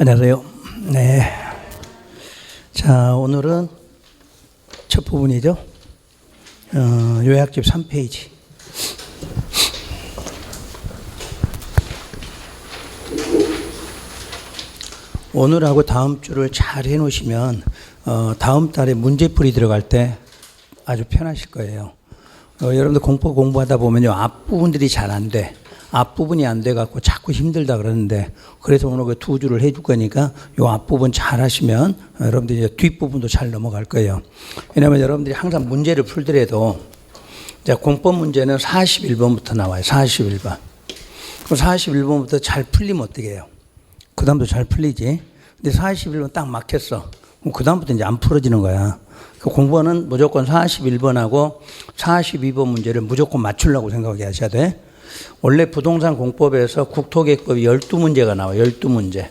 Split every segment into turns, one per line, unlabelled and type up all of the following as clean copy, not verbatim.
안녕하세요. 네. 자, 오늘은 첫 부분이죠. 요약집 3페이지. 오늘하고 다음 주를 잘 해놓으시면 다음 달에 문제풀이 들어갈 때 아주 편하실 거예요. 여러분들 공부하다 보면요, 앞부분들이 잘 안 돼. 앞부분이 안 돼갖고 자꾸 힘들다 그러는데, 그래서 오늘 그 두 주를 해줄 거니까 요 앞부분 잘 하시면 여러분들이 이제 뒷부분도 잘 넘어갈 거예요. 왜냐면 여러분들이 항상 문제를 풀더라도, 이제 공법 문제는 41번부터 나와요. 41번. 그럼 41번부터 잘 풀리면 어떻게 해요? 그 다음도 잘 풀리지. 근데 41번 딱 막혔어. 그럼 그 다음부터 이제 안 풀어지는 거야. 그 공부는 무조건 41번하고 42번 문제를 무조건 맞추려고 생각하게 하셔야 돼. 원래 부동산 공법에서 국토계획법이 12문제가 나와요. 12문제.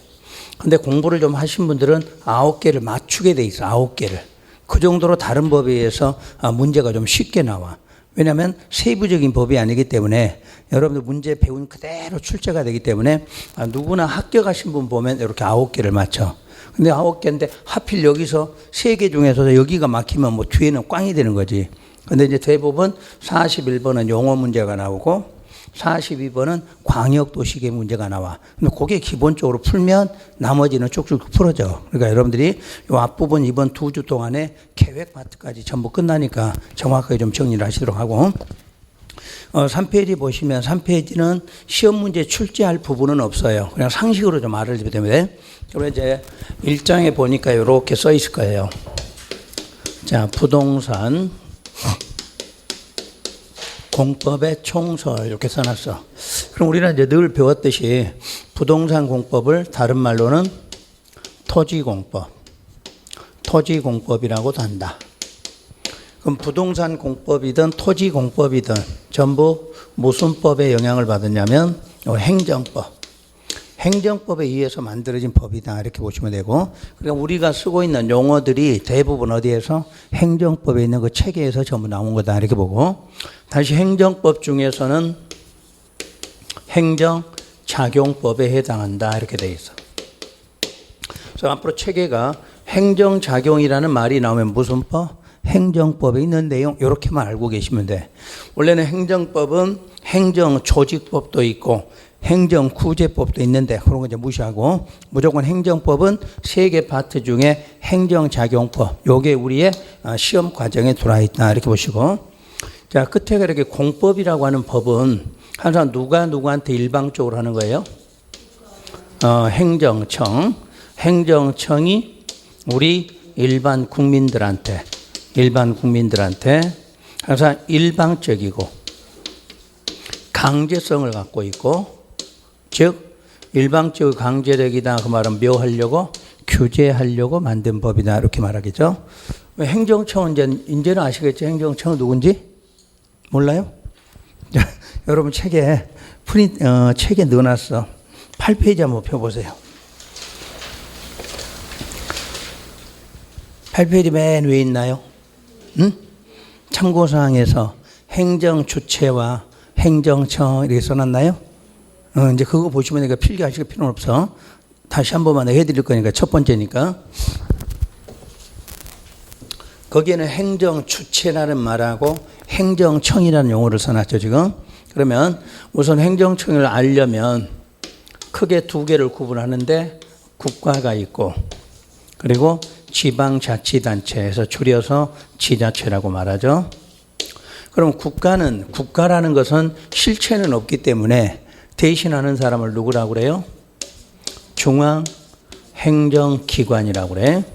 근데 공부를 좀 하신 분들은 9개를 맞추게 돼 있어. 9개를. 그 정도로 다른 법에 의해서 문제가 좀 쉽게 나와. 왜냐하면 세부적인 법이 아니기 때문에 여러분들 문제 배운 그대로 출제가 되기 때문에 누구나 합격하신 분 보면 이렇게 9개를 맞춰. 근데 9개인데 하필 여기서 3개 중에서 여기가 막히면 뭐 뒤에는 꽝이 되는 거지. 근데 이제 대부분 41번은 용어 문제가 나오고 42번은 광역도시계획 문제가 나와. 근데 그게 기본적으로 풀면 나머지는 쭉쭉 풀어져. 그러니까 여러분들이 이 앞부분 이번 2주 동안에 계획 파트까지 전부 끝나니까 정확하게 좀 정리를 하시도록 하고, 3페이지 보시면 3페이지는 시험 문제 출제할 부분은 없어요. 그냥 상식으로 좀 알아주기 때문에. 그러면 이제 1장에 보니까 이렇게 써 있을 거예요. 자, 부동산 공법의 총설 이렇게 써놨어. 그럼 우리는 이제 늘 배웠듯이 부동산 공법을 다른 말로는 토지공법이라고도 한다. 그럼 부동산 공법이든 토지공법이든 전부 무슨 법에 영향을 받았냐면 행정법에 의해서 만들어진 법이다 이렇게 보시면 되고, 그러니까 우리가 쓰고 있는 용어들이 대부분 어디에서 행정법에 있는 그 체계에서 전부 나온 거다 이렇게 보고, 다시 행정법 중에서는 행정작용법에 해당한다 이렇게 돼 있어. 그래서 앞으로 체계가 행정작용이라는 말이 나오면 무슨 법? 행정법에 있는 내용 이렇게만 알고 계시면 돼. 원래는 행정법은 행정조직법도 있고 행정구제법도 있는데 그런 거 이제 무시하고 무조건 행정법은 3개 파트 중에 행정작용법, 요게 우리의 시험 과정에 들어와 있다 이렇게 보시고, 자, 끝에 이렇게 공법이라고 하는 법은 항상 누가 누구한테 일방적으로 하는 거예요? 행정청이 우리 일반 국민들한테 항상 일방적이고 강제성을 갖고 있고, 즉 일방적 강제력이다 그 말은 묘하려고 규제하려고 만든 법이다 이렇게 말하겠죠. 행정청은 이제는 아시겠죠? 행정청은 누군지 몰라요? 여러분 책에 책에 넣어놨어. 8페이지 한번 펴보세요. 8페이지 맨 위에 있나요? 응? 참고사항에서 행정주체와 행정청 이렇게 써놨나요? 이제 그거 보시면 내가 필기하실 필요는 없어. 다시 한 번만 해드릴 거니까 첫 번째니까. 거기에는 행정주체라는 말하고 행정청이라는 용어를 써놨죠 지금. 그러면 우선 행정청을 알려면 크게 2개를 구분하는데 국가가 있고 그리고 지방자치단체에서 줄여서 지자체라고 말하죠. 그럼 국가라는 것은 실체는 없기 때문에 대신하는 사람을 누구라고 그래요? 중앙행정기관이라고 그래.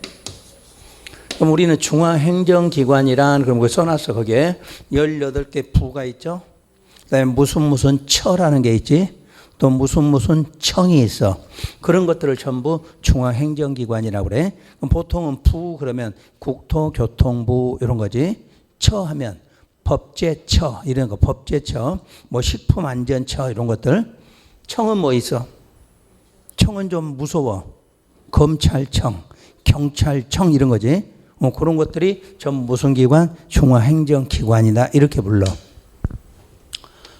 그럼 우리는 중앙행정기관이란 그럼 그거 써놨어. 거기에 18개 부가 있죠. 그다음에 무슨 처라는 게 있지. 또 무슨 청이 있어. 그런 것들을 전부 중앙행정기관이라고 그래. 그럼 보통은 부 그러면 국토교통부 이런 거지. 처 하면 법제처 이런 거, 법제처, 뭐 식품안전처 이런 것들. 청은 뭐 있어? 청은 좀 무서워. 검찰청, 경찰청 이런 거지. 그런 것들이 전부 무슨 기관? 중앙행정기관이다 이렇게 불러.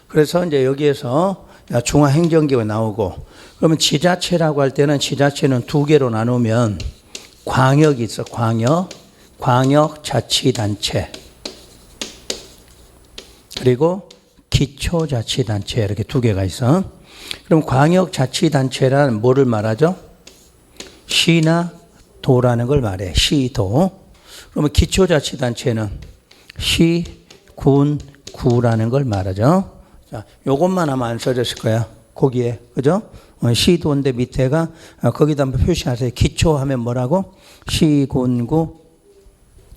그래서 이제 여기에서 중앙행정기관 나오고, 그러면 지자체라고 할 때는 지자체는 두 개로 나누면 광역이 있어. 광역자치단체, 그리고 기초자치단체, 이렇게 두 개가 있어. 그럼 광역자치단체란 뭐를 말하죠? 시나 도라는 걸 말해. 시도. 그러면 기초자치단체는 시, 군, 구라는 걸 말하죠. 자, 요것만 아마 안 써졌을 거야. 거기에. 그죠? 시도인데 밑에가 거기다 한번 표시하세요. 기초하면 뭐라고? 시, 군, 구.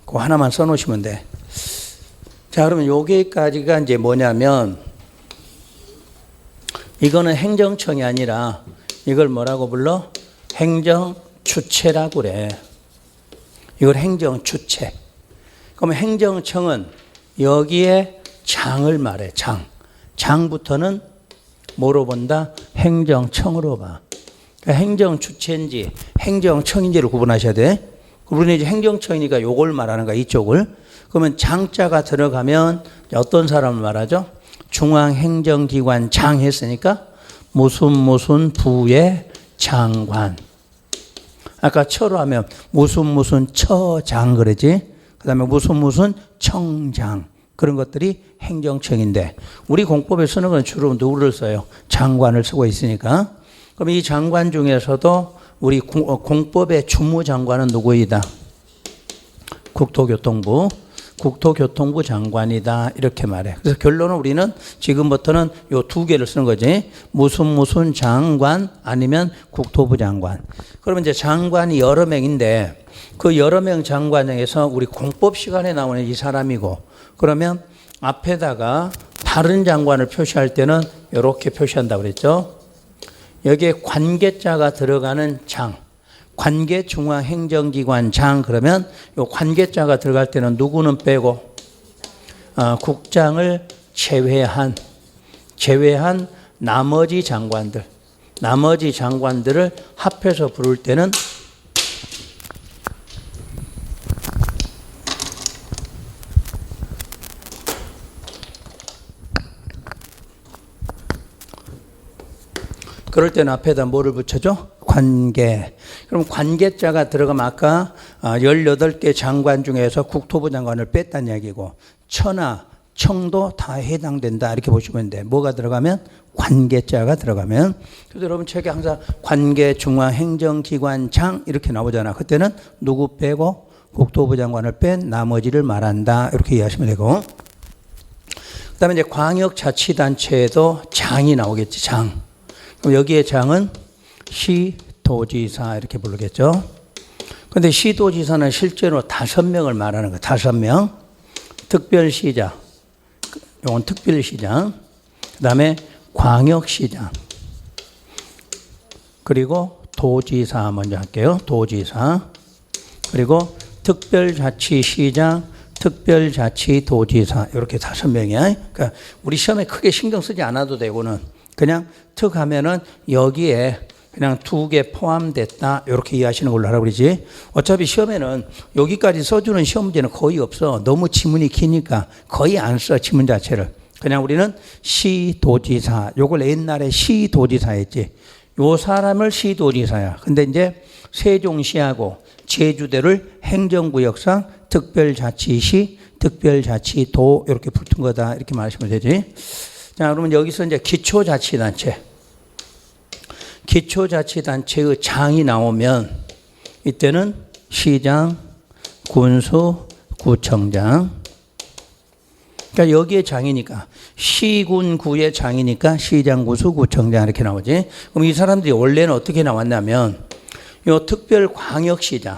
그거 하나만 써 놓으시면 돼. 자, 그러면 여기까지가 이제 뭐냐면, 이거는 행정청이 아니라 이걸 뭐라고 불러? 행정주체라고 그래. 이걸 행정주체. 그러면 행정청은 여기에 장을 말해. 장부터는 뭐로 본다? 행정청으로 봐. 그러니까 행정주체인지 행정청인지를 구분하셔야 돼. 그분이 이제 행정청이니까 요걸 말하는 거야, 이쪽을. 그러면 장자가 들어가면 어떤 사람을 말하죠? 중앙행정기관 장 했으니까 무슨 부의 장관. 아까 처로 하면 무슨 처장 그러지. 그 다음에 무슨 청장. 그런 것들이 행정청인데, 우리 공법에 쓰는 건 주로 누구를 써요? 장관을 쓰고 있으니까. 그럼 이 장관 중에서도 우리 공법의 주무장관은 누구이다? 국토교통부 장관이다, 이렇게 말해. 그래서 결론은 우리는 지금부터는 요 두 개를 쓰는 거지. 무슨 장관 아니면 국토부 장관. 그러면 이제 장관이 여러 명인데, 그 여러 명 장관 중에서 우리 공법 시간에 나오는 이 사람이고, 그러면 앞에다가 다른 장관을 표시할 때는 이렇게 표시한다고 그랬죠. 여기에 관계자가 들어가는 장, 관계중앙행정기관 장. 그러면 이 관계자가 들어갈 때는 누구는 빼고 국장을 제외한 나머지 장관들을 합해서 부를 때는 그럴 때는 앞에다 뭐를 붙여줘? 관계. 그럼 관계자가 들어가면 아까 18개 장관 중에서 국토부 장관을 뺐다는 얘기고, 처나 청도 다 해당된다, 이렇게 보시면 돼. 뭐가 들어가면? 관계자가 들어가면. 그래서 여러분 책에 항상 관계중앙행정기관장 이렇게 나오잖아. 그때는 누구 빼고 국토부 장관을 뺀 나머지를 말한다, 이렇게 이해하시면 되고. 그 다음에 이제 광역자치단체에도 장이 나오겠지. 장. 그럼 여기에 장은 시도지사, 이렇게 부르겠죠. 그런데 시도지사는 실제로 5명을 말하는 거예요. 5명. 특별시장, 이건 특별시장. 그 다음에 광역시장. 그리고 도지사 먼저 할게요. 도지사. 그리고 특별자치시장, 특별자치도지사. 이렇게 5명이야. 그러니까 우리 시험에 크게 신경 쓰지 않아도 되고는, 그냥 특 하면은 여기에 그냥 2개 포함됐다, 이렇게 이해하시는 걸로 하라고 그러지. 어차피 시험에는 여기까지 써주는 시험 문제는 거의 없어. 너무 지문이 기니까 거의 안 써, 지문 자체를. 그냥 우리는 시도지사, 요걸 옛날에 시도지사 했지. 요 사람을 시도지사야. 근데 이제 세종시하고 제주도를 행정구역상 특별자치시, 특별자치도 이렇게 붙은 거다, 이렇게 말하시면 되지. 자, 그러면 여기서 이제 기초자치단체의 장이 나오면, 이때는 시장, 군수, 구청장. 그러니까 여기에 장이니까 시군구의 장이니까 시장, 군수, 구청장 이렇게 나오지. 그럼 이 사람들이 원래는 어떻게 나왔냐면, 요 특별광역시장,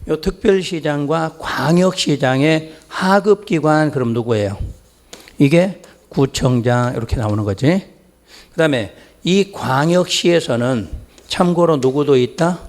요 특별시장과 광역시장의 하급기관, 그럼 누구예요? 이게 구청장, 이렇게 나오는 거지. 그 다음에 이 광역시에서는 참고로 누구도 있다?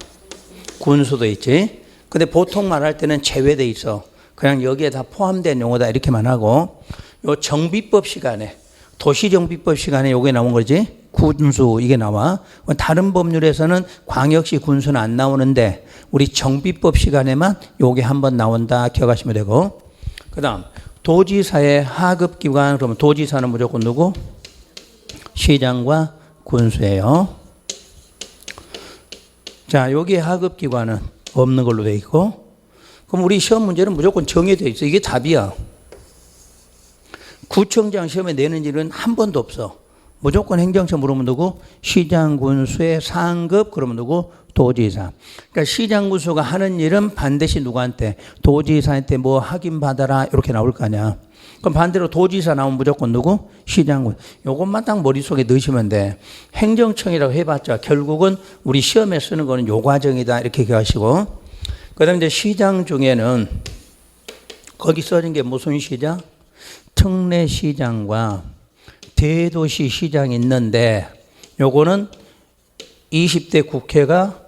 군수도 있지. 근데 보통 말할 때는 제외돼 있어. 그냥 여기에 다 포함된 용어다, 이렇게만 하고. 요 정비법 시간에, 도시정비법 시간에 요게 나온 거지. 군수, 이게 나와. 다른 법률에서는 광역시 군수는 안 나오는데, 우리 정비법 시간에만 요게 한번 나온다, 기억하시면 되고. 그 다음 도지사의 하급기관. 그러면 도지사는 무조건 누구? 시장과 군수예요. 자, 여기에 하급기관은 없는 걸로 돼 있고, 그럼 우리 시험 문제는 무조건 정해져 있어. 이게 답이야. 구청장 시험에 내는 일은 한 번도 없어. 무조건 행정처 물으면 누구? 시장 군수의 상급 그러면 누구? 도지사. 그러니까 시장 군수가 하는 일은 반드시 누구한테? 도지사한테 뭐 확인받아라 이렇게 나올 거 아니야. 그럼 반대로 도지사 나오면 무조건 누구? 시장군. 요것만 딱 머릿속에 넣으시면 돼. 행정청이라고 해봤자 결국은 우리 시험에 쓰는 거는 요 과정이다 이렇게 기억하시고, 그 다음에 이제 시장 중에는 거기 써진 게 무슨 시장? 특례시장과 대도시 시장이 있는데, 요거는 20대 국회가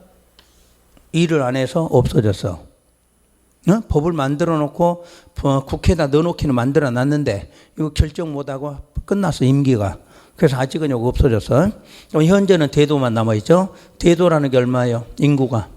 일을 안 해서 없어졌어. 법을 만들어 놓고 국회에다 넣어놓기는 만들어 놨는데 이거 결정 못하고 끝났어, 임기가. 그래서 아직은 이거 없어졌어. 그럼 현재는 대도만 남아있죠. 대도라는 게 얼마예요? 인구가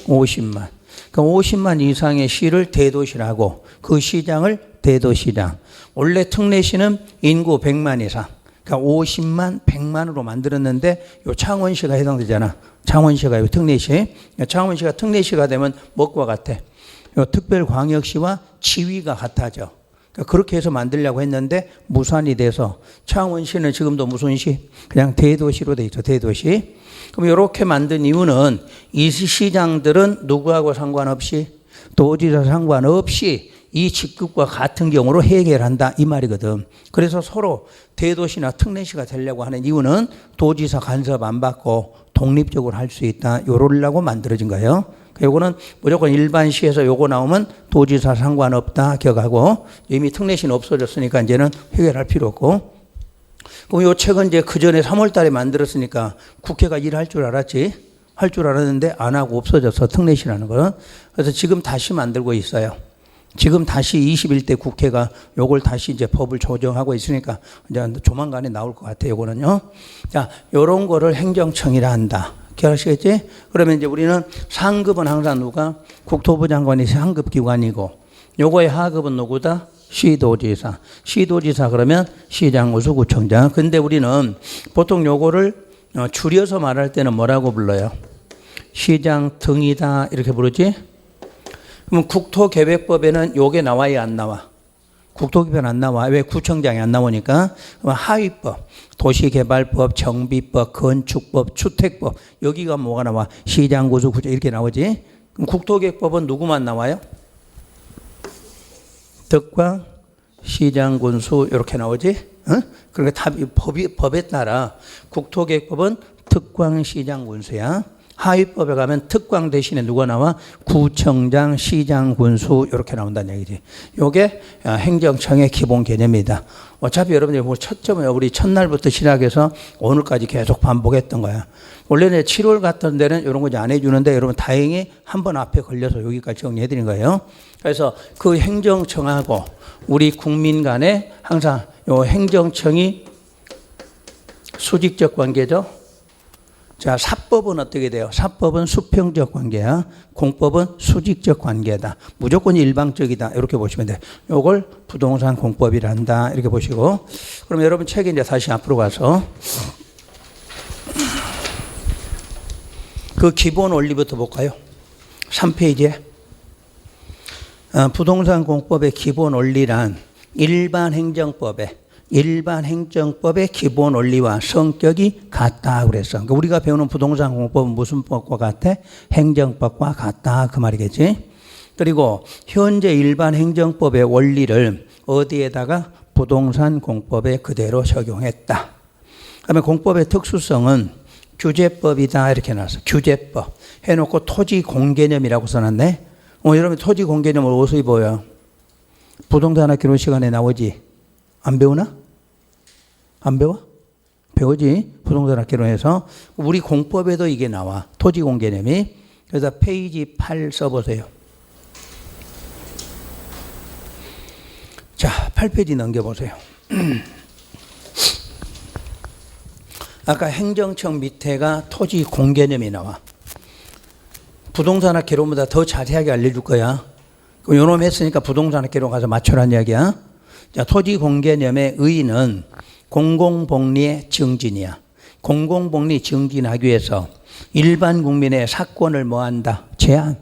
50만. 그럼 50만 이상의 시를 대도시라고, 그 시장을 대도시장. 원래 특례시는 인구 100만 이상, 그러니까 50만 100만으로 만들었는데 요 창원시가 해당되잖아. 창원시가 요 특례시. 창원시가 특례시가 되면 뭐과 같아? 요 특별광역시와 지위가 같아져. 그러니까 그렇게 해서 만들려고 했는데 무산이 돼서 창원시는 지금도 무슨 시? 그냥 대도시로 돼 있죠. 대도시. 그럼 이렇게 만든 이유는 이 시장들은 누구하고 상관없이, 도지사 상관없이 이 직급과 같은 경우로 해결한다 이 말이거든. 그래서 서로 대도시나 특례시가 되려고 하는 이유는 도지사 간섭 안 받고 독립적으로 할 수 있다 요러려고 만들어진 거예요. 요거는 무조건 일반시에서 요거 나오면 도지사 상관없다 기억하고, 이미 특례시는 없어졌으니까 이제는 해결할 필요 없고. 그럼 요 책은 이제 그 전에 3월 달에 만들었으니까 국회가 일할 줄 알았지? 할 줄 알았는데 안 하고 없어졌어, 특례시라는 거는. 그래서 지금 다시 만들고 있어요. 지금 다시 21대 국회가 요걸 다시 이제 법을 조정하고 있으니까 이제 조만간에 나올 것 같아요, 요거는요. 자, 요런 거를 행정청이라 한다. 기억하시겠지? 그러면 이제 우리는 상급은 항상 누가? 국토부 장관이 상급 기관이고, 요거의 하급은 누구다? 시도지사. 시도지사 그러면 시장, 우수구청장. 근데 우리는 보통 요거를 줄여서 말할 때는 뭐라고 불러요? 시장 등이다 이렇게 부르지? 그럼 국토계획법에는 요게 나와야 안 나와? 국토기標안 나와. 왜? 구청장이 안 나오니까. 하위법, 도시개발법, 정비법, 건축법, 주택법, 여기가 뭐가 나와? 시장, 구수, 구청 이렇게 나오지. 그럼 국토계획법은 누구만 나와요? 득광, 시장, 군수 이렇게 나오지. 그러니까 법에 따라 국토계획법은 특광, 시장, 군수야. 하위법에 가면 특광 대신에 누가 나와? 구청장, 시장, 군수 이렇게 나온다는 얘기지. 이게 행정청의 기본 개념이다. 어차피 여러분들이 뭐 첫점에 우리 첫날부터 시작해서 오늘까지 계속 반복했던 거야. 원래는 7월 같은 데는 이런 거 이제 안 해주는데 여러분 다행히 한 번 앞에 걸려서 여기까지 정리해드린 거예요. 그래서 그 행정청하고 우리 국민 간에 항상 요 행정청이 수직적 관계죠. 자, 사법은 어떻게 돼요? 사법은 수평적 관계야. 공법은 수직적 관계다. 무조건 일방적이다. 이렇게 보시면 돼요. 이걸 부동산 공법이란다. 이렇게 보시고. 그럼 여러분 책에 이제 다시 앞으로 가서 그 기본 원리부터 볼까요? 3페이지에. 부동산 공법의 기본 원리란 일반 행정법의 기본 원리와 성격이 같다 그랬어. 그러니까 우리가 배우는 부동산 공법은 무슨 법과 같아? 행정법과 같다 그 말이겠지. 그리고 현재 일반 행정법의 원리를 어디에다가? 부동산 공법에 그대로 적용했다. 그다음에 공법의 특수성은 규제법이다 이렇게 나왔어. 규제법 해놓고 토지 공개념이라고 써놨네. 여러분 토지 공개념을 어디서 보여요? 부동산 학교 시간에 나오지? 안 배우나? 안 배워? 배우지. 부동산 학개론에서. 우리 공법에도 이게 나와. 토지공개념이. 그래서 페이지 8 써보세요. 자, 8페이지 넘겨보세요. 아까 행정청 밑에가 토지공개념이 나와. 부동산 학개론보다 더 자세하게 알려줄 거야. 그럼 요놈 했으니까 부동산 학개론 가서 맞춰라는 이야기야. 자, 토지공개념의 의의는 공공복리의 증진이야. 공공복리 증진하기 위해서 일반 국민의 사권을 뭐한다? 제한.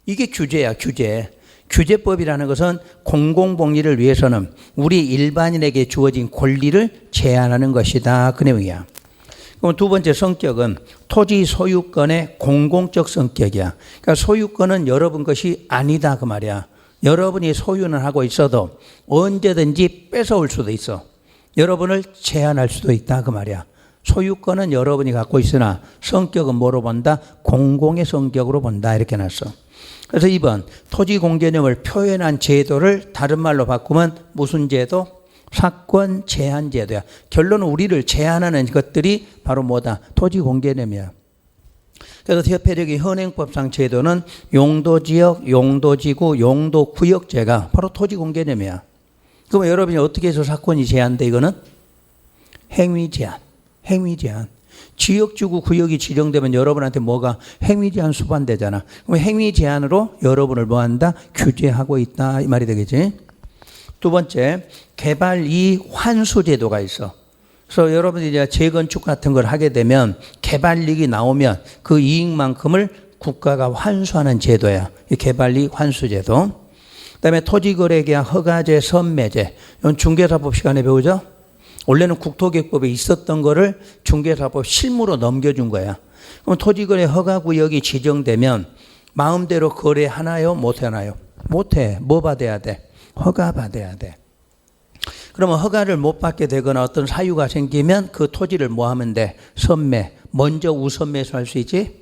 이게 규제야, 규제. 규제법이라는 것은 공공복리를 위해서는 우리 일반인에게 주어진 권리를 제한하는 것이다. 그 내용이야. 그럼 두 번째 성격은 토지 소유권의 공공적 성격이야. 그러니까 소유권은 여러분 것이 아니다 그 말이야. 여러분이 소유는 하고 있어도 언제든지 뺏어올 수도 있어. 여러분을 제한할 수도 있다 그 말이야. 소유권은 여러분이 갖고 있으나 성격은 뭐로 본다? 공공의 성격으로 본다 이렇게 놨어. 그래서 2번 토지 공개념을 표현한 제도를 다른 말로 바꾸면 무슨 제도? 사권 제한 제도야. 결론은 우리를 제한하는 것들이 바로 뭐다? 토지 공개념이야. 그래서 대표적인 현행법상 제도는 용도지역, 용도지구, 용도구역제가 바로 토지 공개념이야. 그럼 여러분이 어떻게 해서 사건이 제한돼? 이거는 행위 제한. 행위 제한. 지역지구 구역이 지정되면 여러분한테 뭐가 행위 제한 수반되잖아. 그럼 행위 제한으로 여러분을 뭐한다? 규제하고 있다 이 말이 되겠지. 두 번째, 개발 이익 환수 제도가 있어. 그래서 여러분이 이제 재건축 같은 걸 하게 되면 개발 이익이 나오면 그 이익만큼을 국가가 환수하는 제도야. 이 개발 이익 환수 제도. 그다음에 토지거래계약 허가제 선매제. 이건 중개사법 시간에 배우죠? 원래는 국토개혁법에 있었던 거를 중개사법 실무로 넘겨준 거야. 그럼 토지거래 허가구역이 지정되면 마음대로 거래하나요? 못하나요? 못해. 뭐 받아야 돼? 허가 받아야 돼. 그러면 허가를 못 받게 되거나 어떤 사유가 생기면 그 토지를 뭐 하면 돼? 선매. 먼저 우선 매수할 수 있지?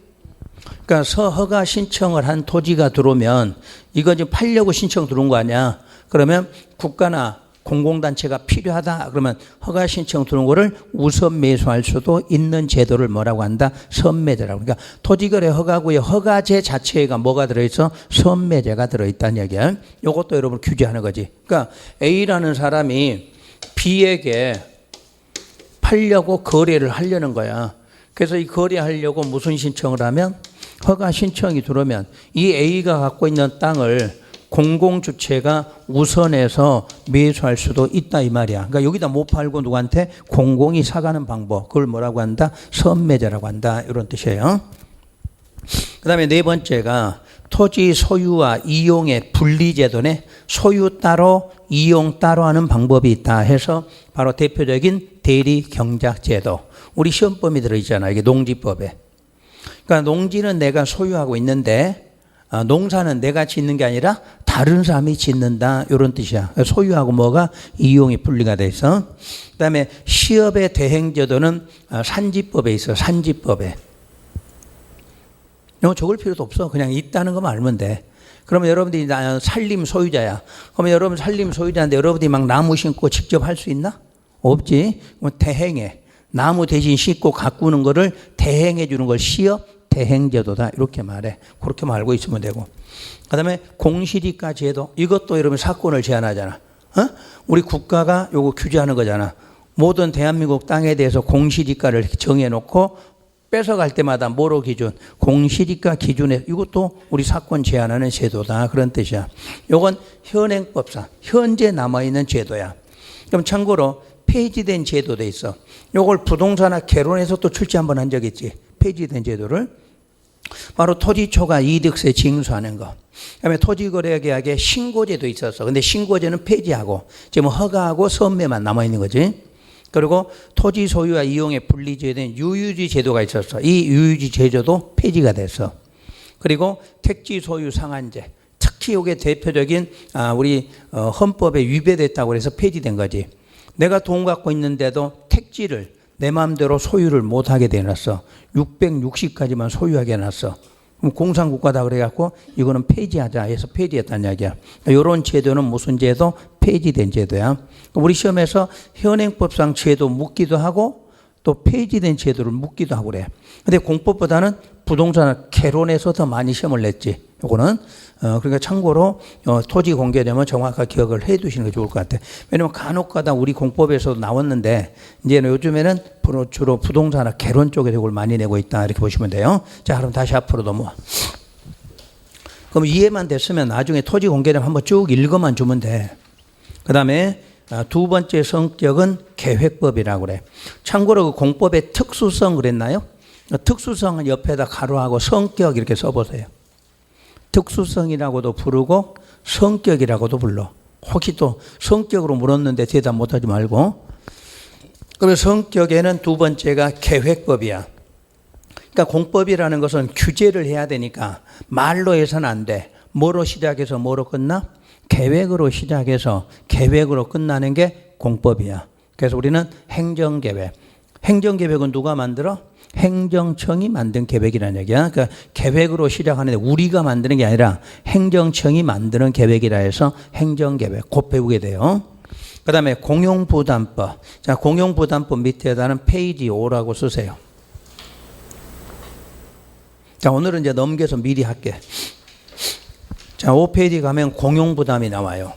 그러니까 허가 신청을 한 토지가 들어오면 이거 지금 팔려고 신청 들어온 거 아니야? 그러면 국가나 공공단체가 필요하다 그러면 허가 신청 들어온 거를 우선 매수할 수도 있는 제도를 뭐라고 한다? 선매제라고. 그러니까 토지거래 허가구의 허가제 자체가 뭐가 들어있어? 선매제가 들어있다는 얘기야. 이것도 여러분 규제하는 거지. 그러니까 A라는 사람이 B에게 팔려고 거래를 하려는 거야. 그래서 이 거래하려고 무슨 신청을 하면 허가 신청이 들어오면 이 A가 갖고 있는 땅을 공공주체가 우선해서 매수할 수도 있다 이 말이야. 그러니까 여기다 못 팔고 누구한테 공공이 사가는 방법. 그걸 뭐라고 한다? 선매제라고 한다. 이런 뜻이에요. 그 다음에 네 번째가 토지 소유와 이용의 분리제도네. 소유 따로 이용 따로 하는 방법이 있다 해서 바로 대표적인 대리경작제도. 우리 시험범위 들어있잖아. 이게 농지법에. 그러니까 농지는 내가 소유하고 있는데 농사는 내가 짓는 게 아니라 다른 사람이 짓는다 이런 뜻이야. 소유하고 뭐가 이용이 분리가 돼 있어. 그다음에 시업의 대행제도는 산지법에 있어. 산지법에. 이거 적을 필요도 없어. 그냥 있다는 것만 알면 돼. 그러면 여러분들이 산림 소유자야. 그러면 여러분 산림 소유자인데 여러분들이 막 나무 심고 직접 할 수 있나? 없지. 대행해. 나무 대신 심고 가꾸는 거를 대행해 주는 걸 시업 대행제도다 이렇게 말해. 그렇게만 알고 있으면 되고. 그다음에 공시지가 제도. 이것도 여러분 사건을 제한하잖아. 우리 국가가 요거 규제하는 거잖아. 모든 대한민국 땅에 대해서 공시지가를 정해놓고 뺏어갈 때마다 뭐로 기준? 공시지가 기준에 이것도 우리 사건 제한하는 제도다 그런 뜻이야. 요건 현행법상 현재 남아있는 제도야. 그럼 참고로 폐지된 제도도 있어. 요걸 부동산학 개론에서 또 출제 한번 한 적 있지. 폐지된 제도를 바로 토지초과 이득세 징수하는 거. 그다음에 토지거래계약에 신고제도 있었어. 근데 신고제는 폐지하고 지금 허가하고 선매만 남아 있는 거지. 그리고 토지 소유와 이용의 분리제도인 유유지 제도가 있었어. 이 유유지 제도도 폐지가 됐어. 그리고 택지 소유 상한제. 특히 이게 대표적인 우리 헌법에 위배됐다고 해서 폐지된 거지. 내가 돈 갖고 있는데도 택지를 내 마음대로 소유를 못하게 되어놨어. 660까지만 소유하게 해놨어. 그럼 공산국가다 그래갖고 이거는 폐지하자 해서 폐지했다는 이야기야. 이런 제도는 무슨 제도? 폐지된 제도야. 우리 시험에서 현행법상 제도 묻기도 하고 또 폐지된 제도를 묻기도 하고 그래. 근데 공법보다는 부동산 개론에서 더 많이 시험을 냈지. 요거는 그러니까 참고로 토지 공개되면 정확하게 기억을 해 두시는 게 좋을 것 같아. 왜냐면 간혹가다 우리 공법에서도 나왔는데 이제는 요즘에는 주로 부동산 개론 쪽에 이걸 많이 내고 있다 이렇게 보시면 돼요. 자, 그럼 다시 앞으로 넘어와. 그럼 이해만 됐으면 나중에 토지 공개되면 한번 쭉 읽어만 주면 돼. 그 다음에 두 번째 성격은 계획법이라고 그래. 참고로 그 공법의 특수성 그랬나요? 특수성은 옆에다 가로하고 성격 이렇게 써보세요. 특수성이라고도 부르고 성격이라고도 불러. 혹시 또 성격으로 물었는데 대답 못하지 말고. 그러면 성격에는 두 번째가 계획법이야. 그러니까 공법이라는 것은 규제를 해야 되니까 말로 해서는 안 돼. 뭐로 시작해서 뭐로 끝나? 계획으로 시작해서 계획으로 끝나는 게 공법이야. 그래서 우리는 행정계획. 행정계획은 누가 만들어? 행정청이 만든 계획이라는 얘기야. 그러니까 계획으로 시작하는데 우리가 만드는 게 아니라 행정청이 만드는 계획이라 해서 행정계획. 곧 배우게 돼요. 그 다음에 공용부담법. 자, 공용부담법 밑에다는 페이지 5라고 쓰세요. 자, 오늘은 이제 넘겨서 미리 할게. 자, 5페이지 가면 공용부담이 나와요.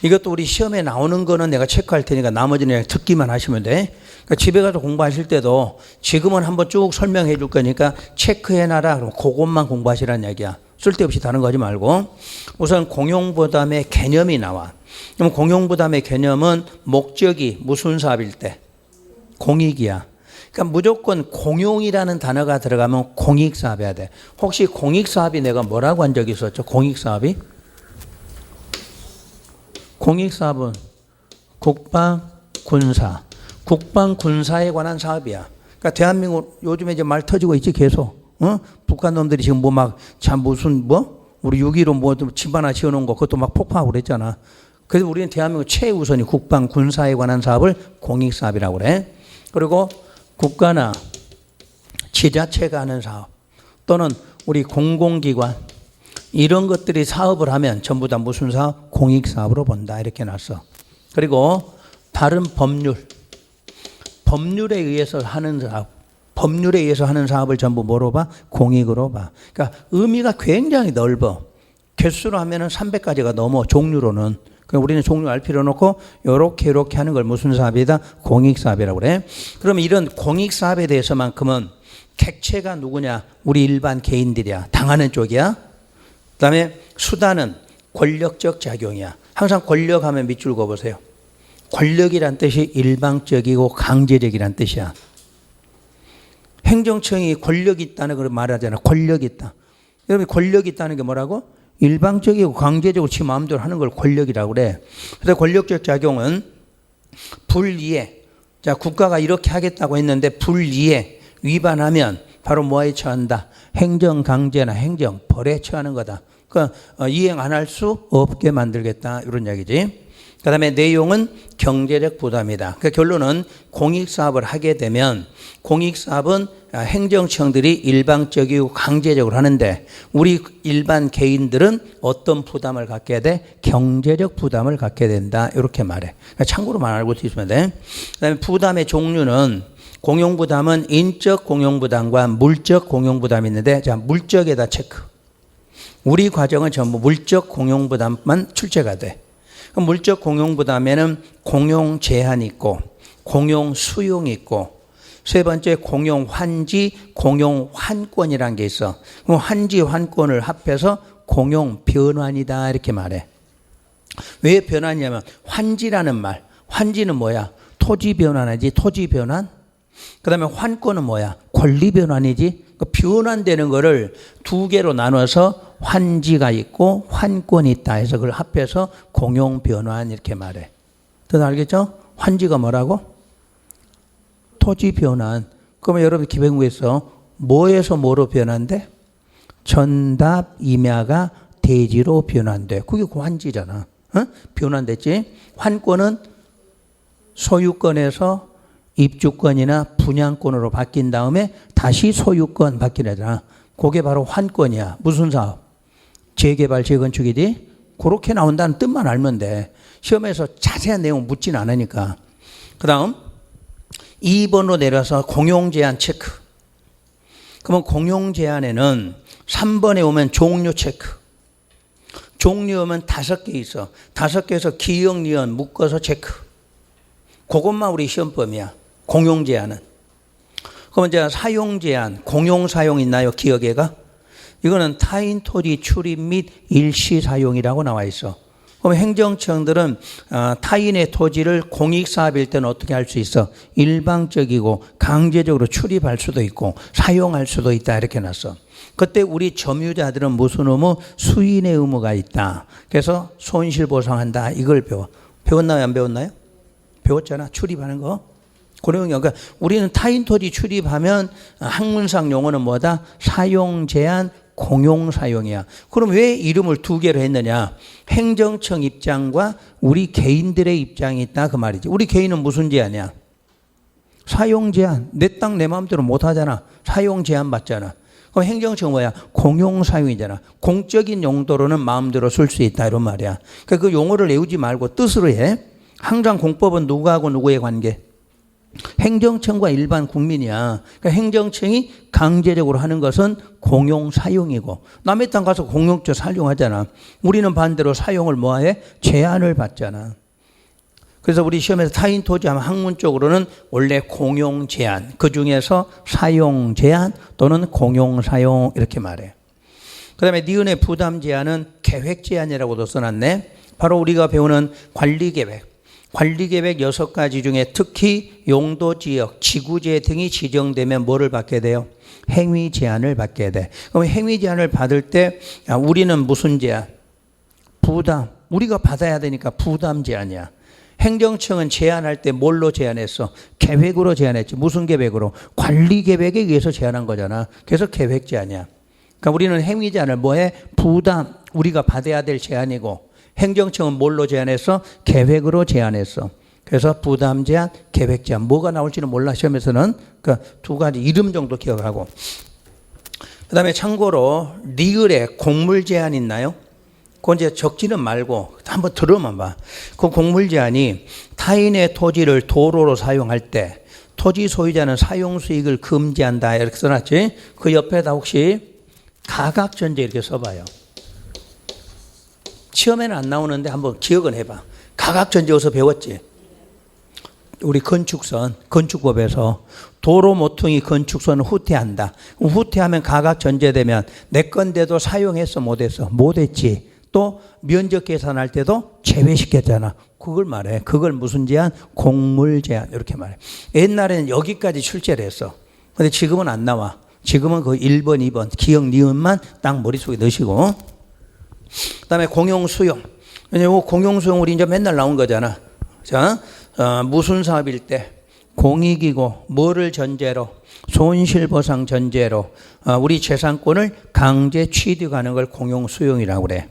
이것도 우리 시험에 나오는 거는 내가 체크할 테니까 나머지는 그냥 듣기만 하시면 돼. 그러니까 집에 가서 공부하실 때도 지금은 한번 쭉 설명해 줄 거니까 체크해놔라. 그럼 그것만 공부하시라는 얘기야. 쓸데없이 다른 거 하지 말고. 우선 공용부담의 개념이 나와. 그럼 공용부담의 개념은 목적이 무슨 사업일 때? 공익이야. 그러니까 무조건 공용이라는 단어가 들어가면 공익사업해야 돼. 혹시 공익사업이 내가 뭐라고 한 적이 있었죠? 공익사업이? 공익사업은 국방, 군사. 국방, 군사에 관한 사업이야. 그러니까 대한민국 요즘에 이제 말 터지고 있지 계속. 북한 놈들이 지금 뭐 막 참 무슨 우리 6.15 뭐 집 하나 지어놓은 거 그것도 막 폭파하고 그랬잖아. 그래서 우리는 대한민국 최우선이 국방, 군사에 관한 사업을 공익사업이라고 그래. 그리고 국가나 지자체가 하는 사업 또는 우리 공공기관 이런 것들이 사업을 하면 전부 다 무슨 사업? 공익사업으로 본다 이렇게 놨어. 그리고 다른 법률에 의해서 하는 사업, 법률에 의해서 하는 사업을 전부 뭐로 봐? 공익으로 봐. 그러니까 의미가 굉장히 넓어. 개수로 하면은 300가지가 넘어 종류로는. 그러니까 우리는 종류 알 필요 없고 요렇게 하는 걸 무슨 사업이다? 공익사업이라고 그래. 그러면 이런 공익사업에 대해서만큼은 객체가 누구냐? 우리 일반 개인들이야. 당하는 쪽이야. 그다음에 수단은 권력적 작용이야. 항상 권력하면 밑줄 그어보세요. 권력이란 뜻이 일방적이고 강제적이란 뜻이야. 행정청이 권력이 있다는 걸 말하잖아. 권력이 있다. 여러분 권력이 있다는 게 뭐라고? 일방적이고 강제적으로 지 마음대로 하는 걸 권력이라고 그래. 그래서 권력적 작용은 불이해. 자, 국가가 이렇게 하겠다고 했는데 불이해 위반하면 바로 뭐에 처한다? 행정강제나 행정벌에 처하는 거다. 그러니까 이행 안 할 수 없게 만들겠다 이런 이야기지. 그 다음에 내용은 경제적 부담이다. 그러니까 결론은 공익사업을 하게 되면 공익사업은 행정청들이 일방적이고 강제적으로 하는데 우리 일반 개인들은 어떤 부담을 갖게 돼? 경제적 부담을 갖게 된다. 이렇게 말해. 그러니까 참고로만 알고 있으면 돼. 그 다음에 부담의 종류는 공용부담은 인적 공용부담과 물적 공용부담이 있는데 자, 물적에다 체크. 우리 과정은 전부 물적 공용부담만 출제가 돼. 물적 공용부담에는 공용 제한이 있고 공용 수용이 있고 세 번째 공용 환지, 공용 환권이라는 게 있어. 그럼 환지, 환권을 합해서 공용 변환이다 이렇게 말해. 왜 변환이냐면 환지라는 말, 환지는 뭐야? 토지 변환이지. 토지 변환. 그 다음에 환권은 뭐야? 권리 변환이지. 변환되는 거를 두 개로 나눠서 환지가 있고 환권이 있다 해서 그걸 합해서 공용 변환 이렇게 말해. 더 알겠죠? 환지가 뭐라고? 토지 변환. 그러면 여러분 기본국에서 뭐에서 뭐로 변환돼? 전답 임야가 대지로 변환돼. 그게 그 환지잖아. 변환됐지? 환권은 소유권에서 입주권이나 분양권으로 바뀐 다음에 다시 소유권 바뀌려잖아. 그게 바로 환권이야. 무슨 사업? 재개발, 재건축이지? 그렇게 나온다는 뜻만 알면 돼. 시험에서 자세한 내용 묻진 않으니까. 그 다음 2번으로 내려서 공용제한 체크. 그러면 공용제한에는 3번에 오면 종류 체크. 종류 오면 5개 있어. 5개에서 기역, 니은 묶어서 체크. 그것만 우리 시험범위야. 공용제한은. 그럼 이제 사용제한, 공용사용 있나요? 기억에가? 이거는 타인 토지 출입 및 일시 사용이라고 나와 있어. 그럼 행정청들은 타인의 토지를 공익사업일 때는 어떻게 할 수 있어? 일방적이고 강제적으로 출입할 수도 있고 사용할 수도 있다 이렇게 놨어. 그때 우리 점유자들은 무슨 의무? 수인의 의무가 있다. 그래서 손실보상한다 이걸 배웠나요? 안 배웠나요? 배웠잖아. 출입하는 거. 그러니까 우리는 타인 토지 출입하면 학문상 용어는 뭐다? 사용 제한 공용 사용이야. 그럼 왜 이름을 두 개로 했느냐? 행정청 입장과 우리 개인들의 입장이 있다 그 말이지. 우리 개인은 무슨 제한이야? 사용 제한. 내 땅 내 마음대로 못 하잖아. 사용 제한 받잖아. 그럼 행정청 뭐야? 공용 사용이잖아. 공적인 용도로는 마음대로 쓸 수 있다 이런 말이야. 그러니까 그 용어를 외우지 말고 뜻으로 해. 항상 공법은 누구하고 누구의 관계? 행정청과 일반 국민이야. 그러니까 행정청이 강제적으로 하는 것은 공용 사용이고 남의 땅 가서 공용적 사용하잖아. 우리는 반대로 사용을 뭐해? 제한을 받잖아. 그래서 우리 시험에서 타인 토지 하면 학문적으로는 원래 공용 제한, 그 중에서 사용 제한 또는 공용 사용 이렇게 말해. 그 다음에 니은의 부담 제한은 계획 제한이라고도 써놨네. 바로 우리가 배우는 관리계획. 관리계획 6가지 중에 특히 용도지역, 지구재 등이 지정되면 뭐를 받게 돼요? 행위 제한을 받게 돼. 그럼 행위 제한을 받을 때 우리는 무슨 제한? 부담. 우리가 받아야 되니까 부담 제한이야. 행정청은 제한할 때 뭘로 제한했어? 계획으로 제한했지. 무슨 계획으로? 관리계획에 의해서 제한한 거잖아. 그래서 계획 제한이야. 그러니까 우리는 행위 제한을 뭐해? 부담. 우리가 받아야 될 제한이고 행정청은 뭘로 제한했어? 계획으로 제한했어. 그래서 부담 제한, 계획 제한. 뭐가 나올지는 몰라 시험에서는. 그러니까 두 가지 이름 정도 기억하고. 그 다음에 참고로 리을에 곡물 제한 있나요? 그건 이제 적지는 말고 한번 들어만 봐. 그 곡물 제한이 타인의 토지를 도로로 사용할 때 토지 소유자는 사용 수익을 금지한다 이렇게 써놨지. 그 옆에다 혹시 가각전제 이렇게 써봐요. 시험에는 안 나오는데 한번 기억은 해봐. 가각전제 어디서 배웠지? 우리 건축법에서 도로 모퉁이 건축선을 후퇴한다. 그럼 후퇴하면 가각전제되면 내 건데도 사용했어 못했어? 못했지. 또 면적 계산할 때도 제외시켰잖아. 그걸 말해. 그걸 무슨 제한? 곡물 제한 이렇게 말해. 옛날에는 여기까지 출제를 했어. 근데 지금은 안 나와. 지금은 그 1번, 2번 기억 니은만 딱 머릿속에 넣으시고. 그 다음에 공용수용. 왜냐면 공용수용 우리 이제 맨날 나온 거잖아. 자, 무슨 사업일 때 공익이고 뭐를 전제로 손실보상 전제로 우리 재산권을 강제 취득하는 걸 공용수용이라고 그래.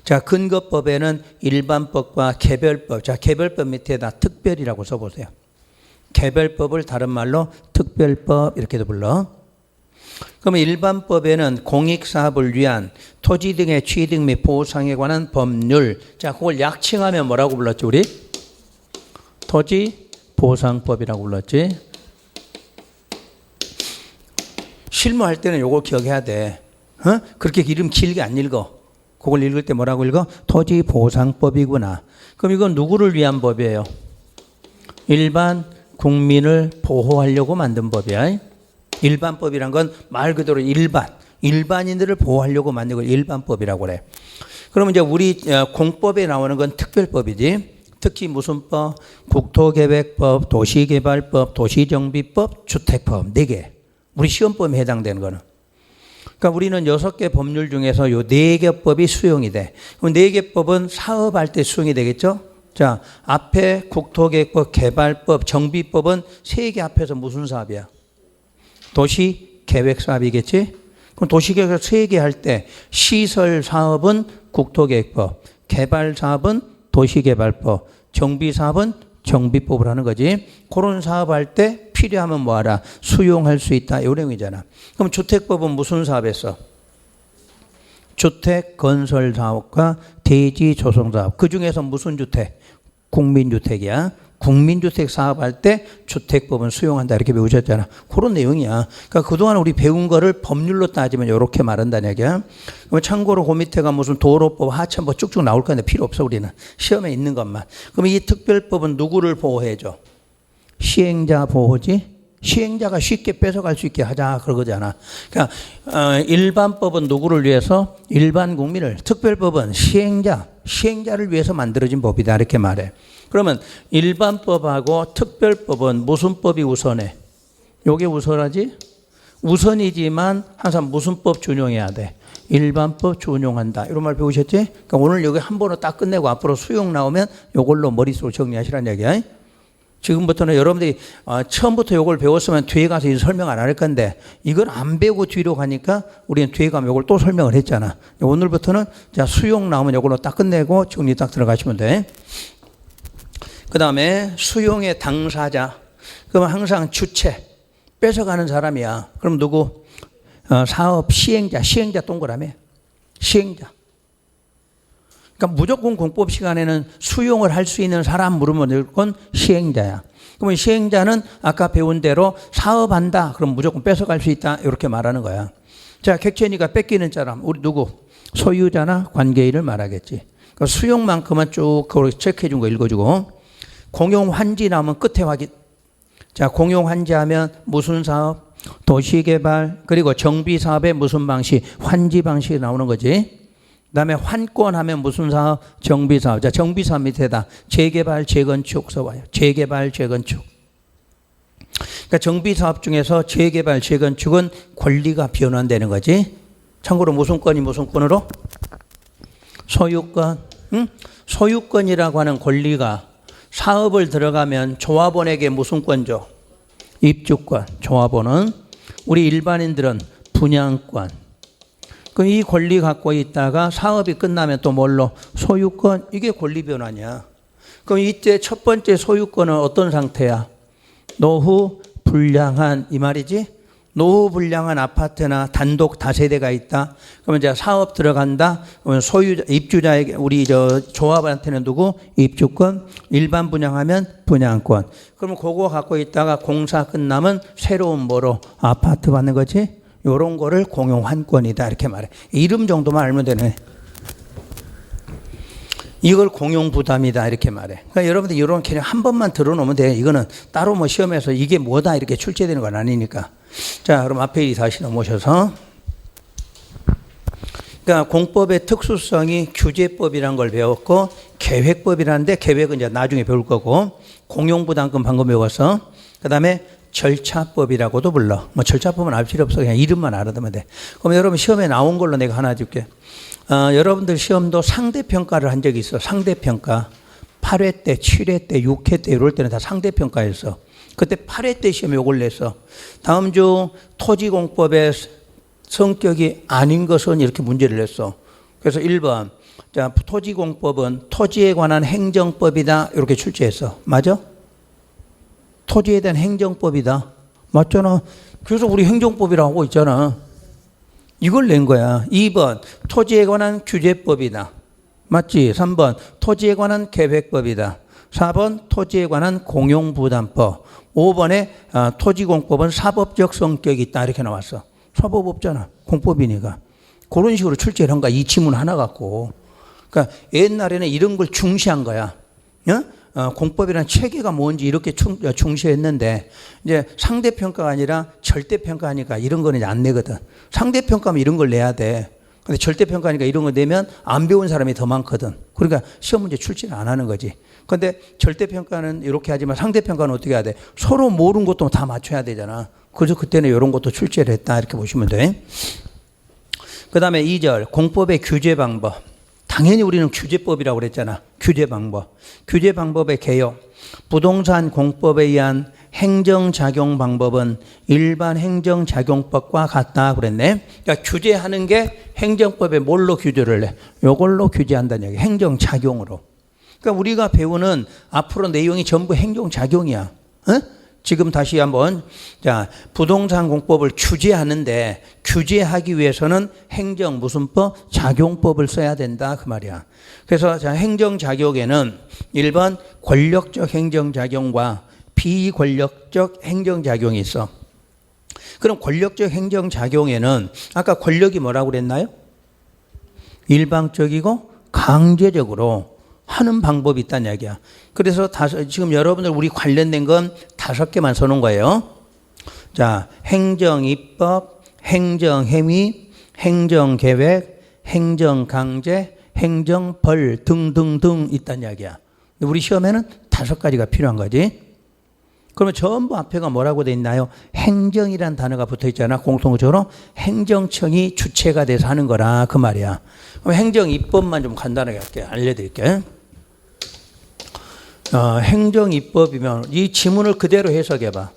자, 근거법에는 일반법과 개별법. 자, 개별법 밑에다 특별이라고 써보세요. 개별법을 다른 말로 특별법 이렇게도 불러. 그러면 일반법에는 공익사업을 위한 토지 등의 취득 및 보상에 관한 법률. 자, 그걸 약칭하면 뭐라고 불렀지 우리? 토지보상법이라고 불렀지. 실무할 때는 요거 기억해야 돼. 그렇게 이름 길게 안 읽어. 그걸 읽을 때 뭐라고 읽어? 토지보상법이구나. 그럼 이건 누구를 위한 법이에요? 일반 국민을 보호하려고 만든 법이야. 일반법이란 건 말 그대로 일반인들을 보호하려고 만든 걸 일반법이라고 그래. 그러면 이제 우리 공법에 나오는 건 특별법이지. 특히 무슨 법? 국토계획법, 도시개발법, 도시정비법, 주택법 4개. 우리 시험법에 해당되는 거는. 그러니까 우리는 6개 법률 중에서 요 4개 법이 수용이 돼. 그럼 4개 법은 사업할 때 수용이 되겠죠? 자, 앞에 국토계획법, 개발법, 정비법은 3개 앞에서 무슨 사업이야? 도시계획 사업이겠지? 그럼 도시계획 3개 할 때 시설 사업은 국토계획법, 개발 사업은 도시개발법, 정비 사업은 정비법을 하는 거지. 그런 사업할 때 필요하면 뭐하라? 수용할 수 있다. 이 내용이잖아. 그럼 주택법은 무슨 사업했어? 주택 건설 사업과 대지 조성 사업. 그 중에서 무슨 주택? 국민주택이야. 국민주택 사업할 때 주택법은 수용한다 이렇게 배우셨잖아. 그런 내용이야. 그러니까 그동안 우리 배운 거를 법률로 따지면 이렇게 말한다는 얘기야. 그럼 참고로 그 밑에가 무슨 도로법, 하천법 쭉쭉 나올 건데 필요 없어 우리는. 시험에 있는 것만. 그럼 이 특별법은 누구를 보호해줘? 시행자 보호지? 시행자가 쉽게 뺏어갈 수 있게 하자 그러잖아. 그러니까 일반법은 누구를 위해서? 일반 국민을. 특별법은 시행자를 위해서 만들어진 법이다 이렇게 말해. 그러면 일반법하고 특별법은 무슨 법이 우선해? 요게 우선하지? 우선이지만 항상 무슨 법 준용해야 돼? 일반법 준용한다. 이런 말 배우셨지? 그러니까 오늘 여기 한 번으로 딱 끝내고 앞으로 수용 나오면 요걸로 머릿속으로 정리하시라는 얘기야. 지금부터는 여러분들이 처음부터 요걸 배웠으면 뒤에 가서 이제 설명 안 할 건데 이걸 안 배우고 뒤로 가니까 우리는 뒤에 가면 요걸 또 설명을 했잖아. 오늘부터는 자 수용 나오면 요걸로 딱 끝내고 정리 딱 들어가시면 돼. 그 다음에 수용의 당사자. 그러면 항상 주체. 뺏어가는 사람이야. 그럼 누구? 사업 시행자 동그라미. 시행자. 그러니까 무조건 공법 시간에는 수용을 할 수 있는 사람 물으면 무조건 시행자야. 그러면 시행자는 아까 배운 대로 사업한다. 그럼 무조건 뺏어갈 수 있다. 이렇게 말하는 거야. 자, 객체니까 뺏기는 사람. 우리 누구? 소유자나 관계인을 말하겠지. 그러니까 수용만큼만 쭉 체크해 준 거 읽어주고. 공용환지 나오면 끝에 확인. 자, 공용환지 하면 무슨 사업? 도시개발, 그리고 정비사업의 무슨 방식? 환지 방식이 나오는 거지. 그 다음에 환권하면 무슨 사업? 정비사업. 자, 정비사업 밑에다 재개발, 재건축 써봐요. 재개발, 재건축. 그러니까 정비사업 중에서 재개발, 재건축은 권리가 변환되는 거지. 참고로 무슨 권이 무슨 권으로? 소유권. 응? 소유권이라고 하는 권리가 사업을 들어가면 조합원에게 무슨 권 줘? 입주권. 조합원은. 우리 일반인들은 분양권. 그럼 이 권리 갖고 있다가 사업이 끝나면 또 뭘로? 소유권. 이게 권리 변환이야. 그럼 이때 첫 번째 소유권은 어떤 상태야? 노후 불량한 이 말이지? 노후 불량한 아파트나 단독 다세대가 있다. 그러면 이제 사업 들어간다. 그러면 소유자, 입주자에게 우리 조합한테는 누구? 입주권. 일반 분양하면 분양권. 그러면 그거 갖고 있다가 공사 끝나면 새로운 뭐로? 아파트 받는 거지. 요런 거를 공용환권이다 이렇게 말해. 이름 정도만 알면 되네. 이걸 공용부담이다 이렇게 말해. 그러니까 여러분들 이런 개념 한 번만 들어놓으면 돼. 이거는 따로 뭐 시험에서 이게 뭐다 이렇게 출제되는 건 아니니까. 자, 그럼 앞에 다시 넘으셔서. 그러니까 공법의 특수성이 규제법이라는 걸 배웠고 계획법이라는데 계획은 이제 나중에 배울 거고 공용부담금 방금 배웠어. 그 다음에 절차법이라고도 불러. 뭐 절차법은 알 필요 없어. 그냥 이름만 알아두면 돼. 그럼 여러분 시험에 나온 걸로 내가 하나 줄게. 여러분들 시험도 상대평가를 한 적이 있어. 상대평가. 8회 때, 7회 때, 6회 때 이럴 때는 다 상대평가였어. 그때 8회 때 시험에 요걸 냈어. 다음 주 토지공법의 성격이 아닌 것은 이렇게 문제를 냈어. 그래서 1번. 자, 토지공법은 토지에 관한 행정법이다. 이렇게 출제했어. 맞아? 토지에 대한 행정법이다. 맞잖아. 그래서 우리 행정법이라고 하고 있잖아. 이걸 낸 거야. 2번 토지에 관한 규제법이다. 맞지? 3번 토지에 관한 계획법이다. 4번 토지에 관한 공용부담법. 5번에 토지공법은 사법적 성격이 있다. 이렇게 나왔어. 사법 없잖아. 공법이니까. 그런 식으로 출제를 한 거야. 이 지문 하나 갖고. 그러니까 옛날에는 이런 걸 중시한 거야. 공법이라는 체계가 뭔지 이렇게 중시했는데 이제 상대평가가 아니라 절대평가하니까 이런 거는 이제 안 내거든. 상대평가면 이런 걸 내야 돼. 근데 절대평가니까 이런 거 내면 안 배운 사람이 더 많거든. 그러니까 시험 문제 출제를 안 하는 거지. 근데 절대평가는 이렇게 하지만 상대평가는 어떻게 해야 돼? 서로 모르는 것도 다 맞춰야 되잖아. 그래서 그때는 이런 것도 출제를 했다. 이렇게 보시면 돼. 그 다음에 2절 공법의 규제 방법. 당연히 우리는 규제법이라고 그랬잖아. 규제 방법. 규제 방법의 개요. 부동산 공법에 의한 행정작용 방법은 일반 행정작용법과 같다 그랬네. 그러니까 규제하는 게 행정법에 뭘로 규제를 해? 이걸로 규제한다는 얘기. 행정작용으로. 그러니까 우리가 배우는 앞으로 내용이 전부 행정작용이야. 지금 다시 한번 자 부동산 공법을 규제하는데 규제하기 위해서는 행정 무슨 법? 작용법을 써야 된다 그 말이야. 그래서 자 행정작용에는 1번 권력적 행정작용과 비권력적 행정작용이 있어. 그럼 권력적 행정작용에는 아까 권력이 뭐라고 그랬나요? 일방적이고 강제적으로 하는 방법이 있다는 얘기야. 그래서 지금 여러분들 우리 관련된 건 5개만 써놓은 거예요. 자, 행정입법, 행정행위, 행정계획, 행정강제, 행정벌 등등등 있다는 이야기야. 근데 우리 시험에는 5가지가 필요한 거지. 그러면 전부 앞에가 뭐라고 돼 있나요? 행정이란 단어가 붙어 있잖아. 공통적으로 행정청이 주체가 돼서 하는 거라 그 말이야. 그럼 행정입법만 좀 간단하게 할게. 알려드릴게. 행정입법이면 이 지문을 그대로 해석해봐.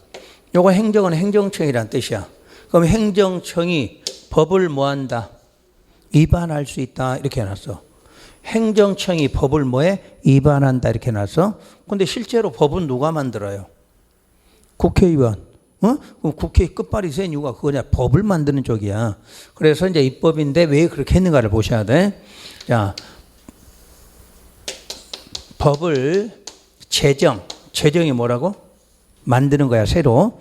요거 행정은 행정청이란 뜻이야. 그럼 행정청이 법을 뭐한다? 위반할 수 있다 이렇게 해놨어. 행정청이 법을 뭐해? 위반한다 이렇게 해놨어. 근데 실제로 법은 누가 만들어요? 국회의원. 그럼 국회의 끝발이 센 이유가 그거냐? 법을 만드는 쪽이야. 그래서 이제 입법인데 왜 그렇게 했는가를 보셔야 돼. 자, 법을 제정이 뭐라고? 만드는 거야. 새로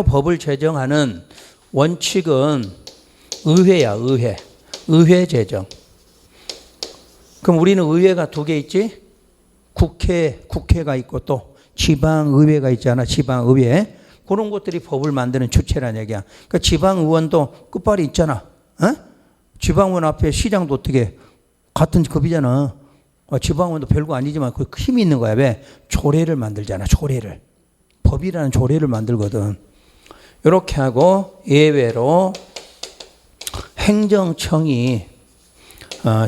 법을 제정하는 원칙은 의회야. 의회 제정. 그럼 우리는 의회가 2개 있지? 국회가 있고 또 지방의회가 있잖아. 지방의회. 그런 것들이 법을 만드는 주체란 얘기야. 그러니까 지방의원도 끝발이 있잖아. 지방의원 앞에 시장도 어떻게 같은 급이잖아. 지방의원도 별거 아니지만 그 힘이 있는 거야. 왜? 조례를 만들잖아. 조례를. 법이라는 조례를 만들거든. 이렇게 하고 예외로 행정청이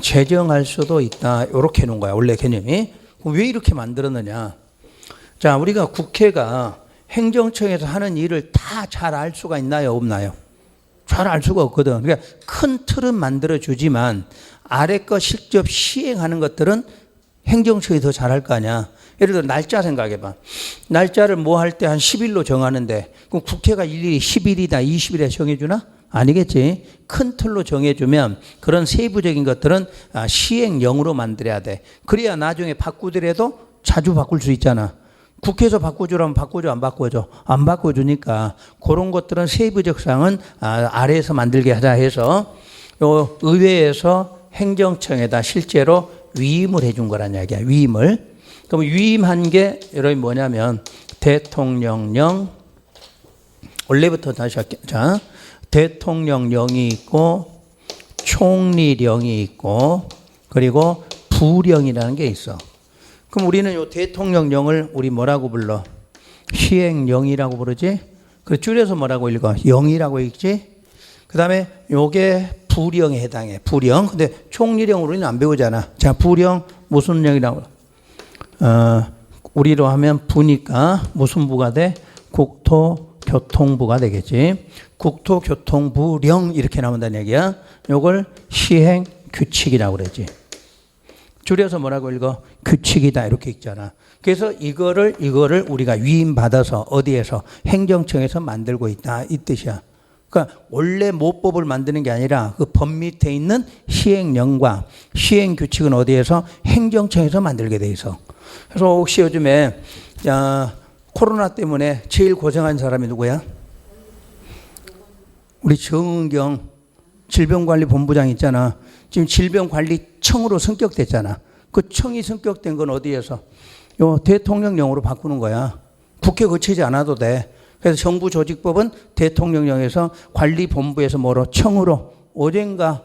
제정할 수도 있다. 이렇게 해놓은 거야. 원래 개념이. 그럼 왜 이렇게 만들었느냐. 자, 우리가 국회가 행정청에서 하는 일을 다 잘 알 수가 있나요? 없나요? 잘 알 수가 없거든. 그러니까 큰 틀은 만들어주지만 아래 거 직접 시행하는 것들은 행정청이 더 잘할 거 아니야. 예를 들어 날짜 생각해봐. 날짜를 뭐 할 때 한 10일로 정하는데 그럼 국회가 일일이 10일이다 20일에 정해주나? 아니겠지. 큰 틀로 정해주면 그런 세부적인 것들은 시행령으로 만들어야 돼. 그래야 나중에 바꾸더라도 자주 바꿀 수 있잖아. 국회에서 바꿔주라면 바꿔줘, 안 바꿔줘? 안 바꿔주니까 그런 것들은 세부적 사항은 아래에서 만들게 하자 해서 요 의회에서 행정청에다 실제로 위임을 해준 거란 이야기야. 위임을. 그럼 위임한 게 여러분 뭐냐면 대통령령, 원래부터 다시 할게요. 자, 대통령령이 있고 총리령이 있고 그리고 부령이라는 게 있어. 그럼 우리는 이 대통령령을 우리 뭐라고 불러? 시행령이라고 부르지? 그 줄여서 뭐라고 읽어? 영이라고 읽지? 그 다음에 요게 부령에 해당해. 부령. 근데 총리령 우리는 안 배우잖아. 자, 부령 무슨 령이라고? 우리로 하면 부니까 무슨 부가 돼? 국토교통부가 되겠지. 국토교통부령 이렇게 나온다는 얘기야. 요걸 시행규칙이라고 그러지. 줄여서 뭐라고 읽어? 규칙이다 이렇게 읽잖아. 그래서 이거를 우리가 위임받아서 어디에서? 행정청에서 만들고 있다 이 뜻이야. 그러니까 원래 모법을 만드는 게 아니라 그 법 밑에 있는 시행령과 시행규칙은 어디에서? 행정청에서 만들게 돼 있어. 그래서 혹시 요즘에 코로나 때문에 제일 고생한 사람이 누구야? 우리 정은경 질병관리본부장 있잖아. 지금 질병관리청으로 승격됐잖아. 그 청이 승격된 건 어디에서? 요 대통령령으로 바꾸는 거야. 국회 거치지 않아도 돼. 그래서 정부조직법은 대통령령에서 관리본부에서 뭐로? 청으로. 어젠가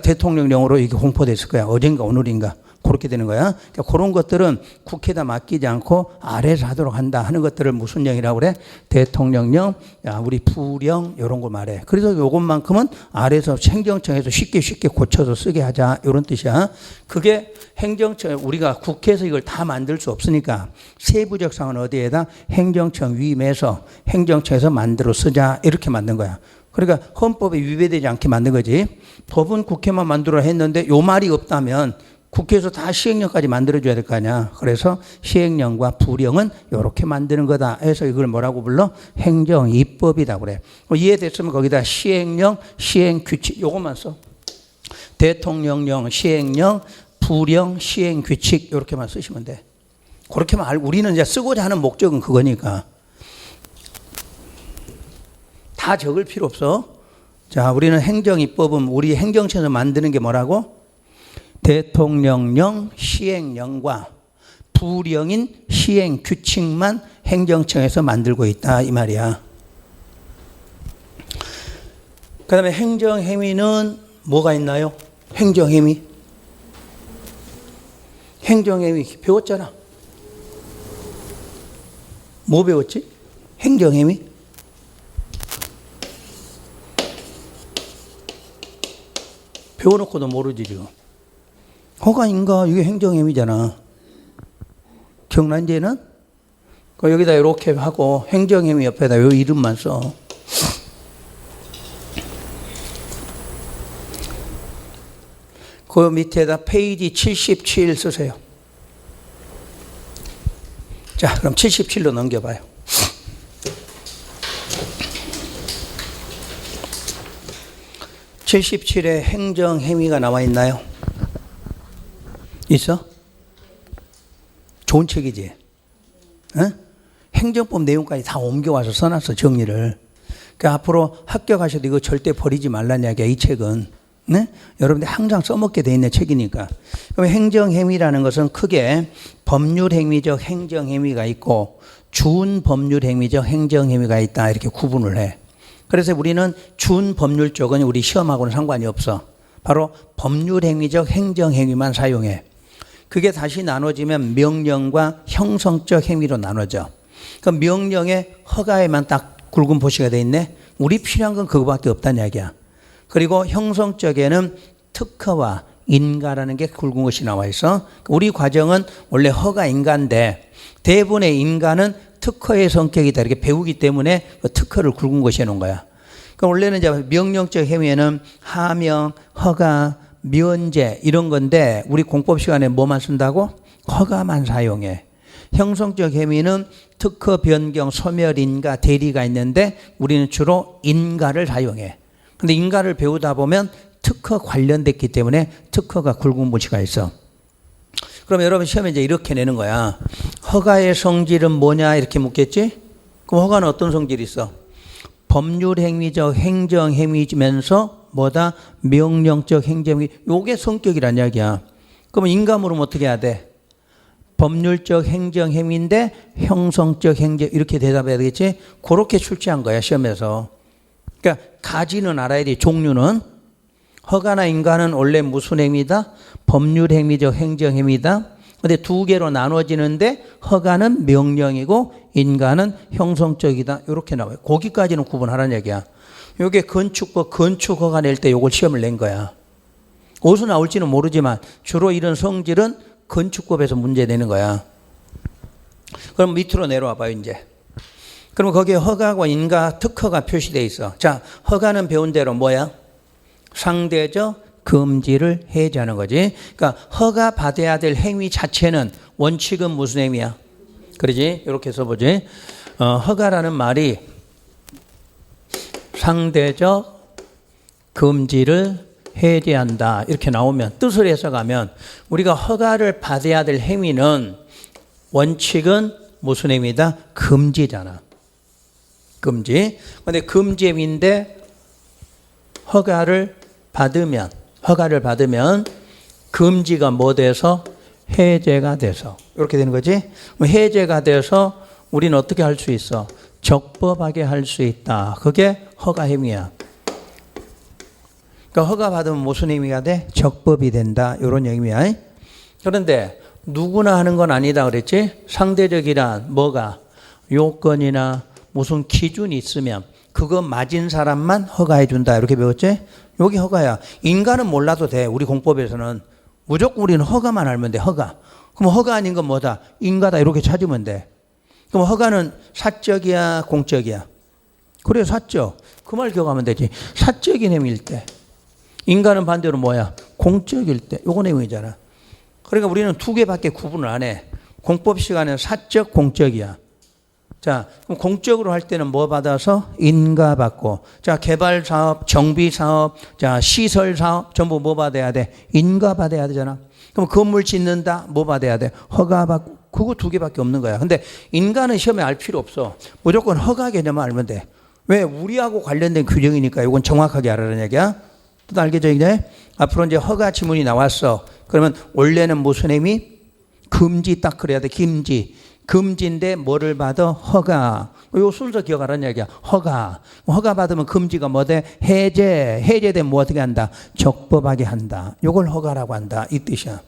대통령령으로 이게 공포됐을 거야. 어젠가 오늘인가. 그렇게 되는 거야. 그러니까 그런 것들은 국회에다 맡기지 않고 아래에서 하도록 한다 하는 것들을 무슨 령이라고 그래? 대통령령, 우리 부령 이런 거 말해. 그래서 요것만큼은 아래에서 행정청에서 쉽게 고쳐서 쓰게 하자 이런 뜻이야. 그게 행정청, 우리가 국회에서 이걸 다 만들 수 없으니까 세부적 사항은 어디에다? 행정청 위임해서 행정청에서 만들어 쓰자 이렇게 만든 거야. 그러니까 헌법에 위배되지 않게 만든 거지. 법은 국회만 만들어 했는데 요 말이 없다면 국회에서 다 시행령까지 만들어줘야 될 거 아니야. 그래서 시행령과 부령은 이렇게 만드는 거다 해서 이걸 뭐라고 불러? 행정입법이다 그래. 이해됐으면 거기다 시행령, 시행규칙 요것만 써. 대통령령, 시행령, 부령, 시행규칙 이렇게만 쓰시면 돼. 그렇게만 알고 우리는 이제 쓰고자 하는 목적은 그거니까. 다 적을 필요 없어. 자, 우리는 행정입법은 우리 행정처에서 만드는 게 뭐라고? 대통령령, 시행령과 부령인 시행규칙만 행정청에서 만들고 있다 이 말이야. 그 다음에 행정행위는 뭐가 있나요? 행정행위. 행정행위 배웠잖아. 뭐 배웠지? 행정행위. 배워놓고도 모르지 지금. 허가인가? 이게 행정행위잖아. 기억나 이제는? 여기다 이렇게 하고 행정행위 옆에다 요 이름만 써. 그 밑에다 페이지 77 쓰세요. 자, 그럼 77로 넘겨봐요. (77에) 행정행위가 나와 있나요? 있어? 좋은 책이지? 어? 행정법 내용까지 다 옮겨와서 써놨어, 정리를. 그러니까 앞으로 학교 가셔도 이거 절대 버리지 말라는 이야기야, 이 책은. 네? 여러분들 항상 써먹게 돼 있는 책이니까. 그럼 행정행위라는 것은 크게 법률행위적 행정행위가 있고 준법률행위적 행정행위가 있다, 이렇게 구분을 해. 그래서 우리는 준법률 쪽은 우리 시험하고는 상관이 없어. 바로 법률행위적 행정행위만 사용해. 그게 다시 나눠지면 명령과 형성적 행위로 나눠져. 그 명령의 허가에만 딱 굵은 표시가 돼 있네. 우리 필요한 건 그거밖에 없다는 이야기야. 그리고 형성적에는 특허와 인가라는 게 굵은 것이 나와 있어. 우리 과정은 원래 허가 인가인데 대부분의 인가는 특허의 성격이다, 이렇게 배우기 때문에 그 특허를 굵은 것이 해놓은 거야. 그러니까 원래는 이제 명령적 행위에는 하명, 허가, 면제 이런 건데 우리 공법 시간에 뭐만 쓴다고? 허가만 사용해. 형성적 행위는 특허, 변경, 소멸, 인가, 대리가 있는데 우리는 주로 인가를 사용해. 근데 인가를 배우다 보면 특허 관련됐기 때문에 특허가 굵은 문치가 있어. 그럼 여러분 시험에 이제 이렇게 내는 거야. 허가의 성질은 뭐냐 이렇게 묻겠지? 그럼 허가는 어떤 성질이 있어? 법률행위적 행정행위면서 뭐다? 명령적 행정행위. 요게 성격이란 이야기야. 그러면 인가 물으면 어떻게 해야 돼? 법률적 행정행위인데 형성적 행정, 이렇게 대답해야 되겠지? 그렇게 출제한 거야 시험에서. 그러니까 가지는 알아야 돼. 종류는 허가나 인가는 원래 무슨 행위다? 법률행위적 행정행위다. 근데 두 개로 나눠지는데 허가는 명령이고 인가는 형성적이다. 이렇게 나와요. 거기까지는 구분하라는 얘기야. 이게 건축법 건축 허가 낼 때 이걸 시험을 낸 거야. 어디서 나올지는 모르지만 주로 이런 성질은 건축법에서 문제 내는 거야. 그럼 밑으로 내려와 봐요 이제. 그럼 거기에 허가와 인가, 특허가 표시되어 있어. 자, 허가는 배운 대로 뭐야? 상대적 금지를 해제하는 거지. 그러니까 허가 받아야 될 행위 자체는 원칙은 무슨 행위야? 그러지? 이렇게 써보지. 허가라는 말이 상대적 금지를 해제한다 이렇게 나오면, 뜻을 해석하면 우리가 허가를 받아야 될 행위는 원칙은 무슨 행위다? 금지잖아. 금지. 근데 금지 행위인데 허가를 받으면 금지가 뭐 돼서? 해제가 돼서 이렇게 되는 거지. 해제가 돼서 우리는 어떻게 할 수 있어? 적법하게 할 수 있다. 그게 허가 행위야. 그러니까 허가 받으면 무슨 행위가 돼? 적법이 된다. 이런 의미야. 그런데 누구나 하는 건 아니다 그랬지? 상대적이란 뭐가? 요건이나 무슨 기준이 있으면 그거 맞은 사람만 허가해 준다. 이렇게 배웠지? 여기 허가야. 인간은 몰라도 돼. 우리 공법에서는 무조건 우리는 허가만 알면 돼. 허가. 그럼 허가 아닌 건 뭐다? 인가다. 이렇게 찾으면 돼. 그럼 허가는 사적이야, 공적이야? 그래, 사적. 그 말 기억하면 되지. 사적인 행위일 때. 인간은 반대로 뭐야? 공적일 때. 요건 행위잖아. 그러니까 우리는 두 개밖에 구분을 안 해. 공법 시간에는 사적, 공적이야. 자, 그럼 공적으로 할 때는 뭐 받아서? 인가 받고. 자, 개발 사업, 정비 사업, 자, 시설 사업 전부 뭐 받아야 돼? 인가 받아야 되잖아. 그럼 건물 짓는다? 뭐 받아야 돼? 허가 받고. 그거 두 개밖에 없는 거야. 근데 인간은 시험에 알 필요 없어. 무조건 허가 개념만 알면 돼. 왜? 우리하고 관련된 규정이니까 이건 정확하게 알아라는 얘기야. 또 알겠죠, 이제? 앞으로 이제 허가 지문이 나왔어. 그러면 원래는 무슨 행위? 금지 딱 그래야 돼. 금지. 금지인데 뭐를 받아? 허가. 요 순서 기억하라는 얘기야. 허가 받으면 금지가 뭐돼? 해제되면 뭐 어떻게 한다? 적법하게 한다. 요걸 허가라고 한다. 이 뜻이야.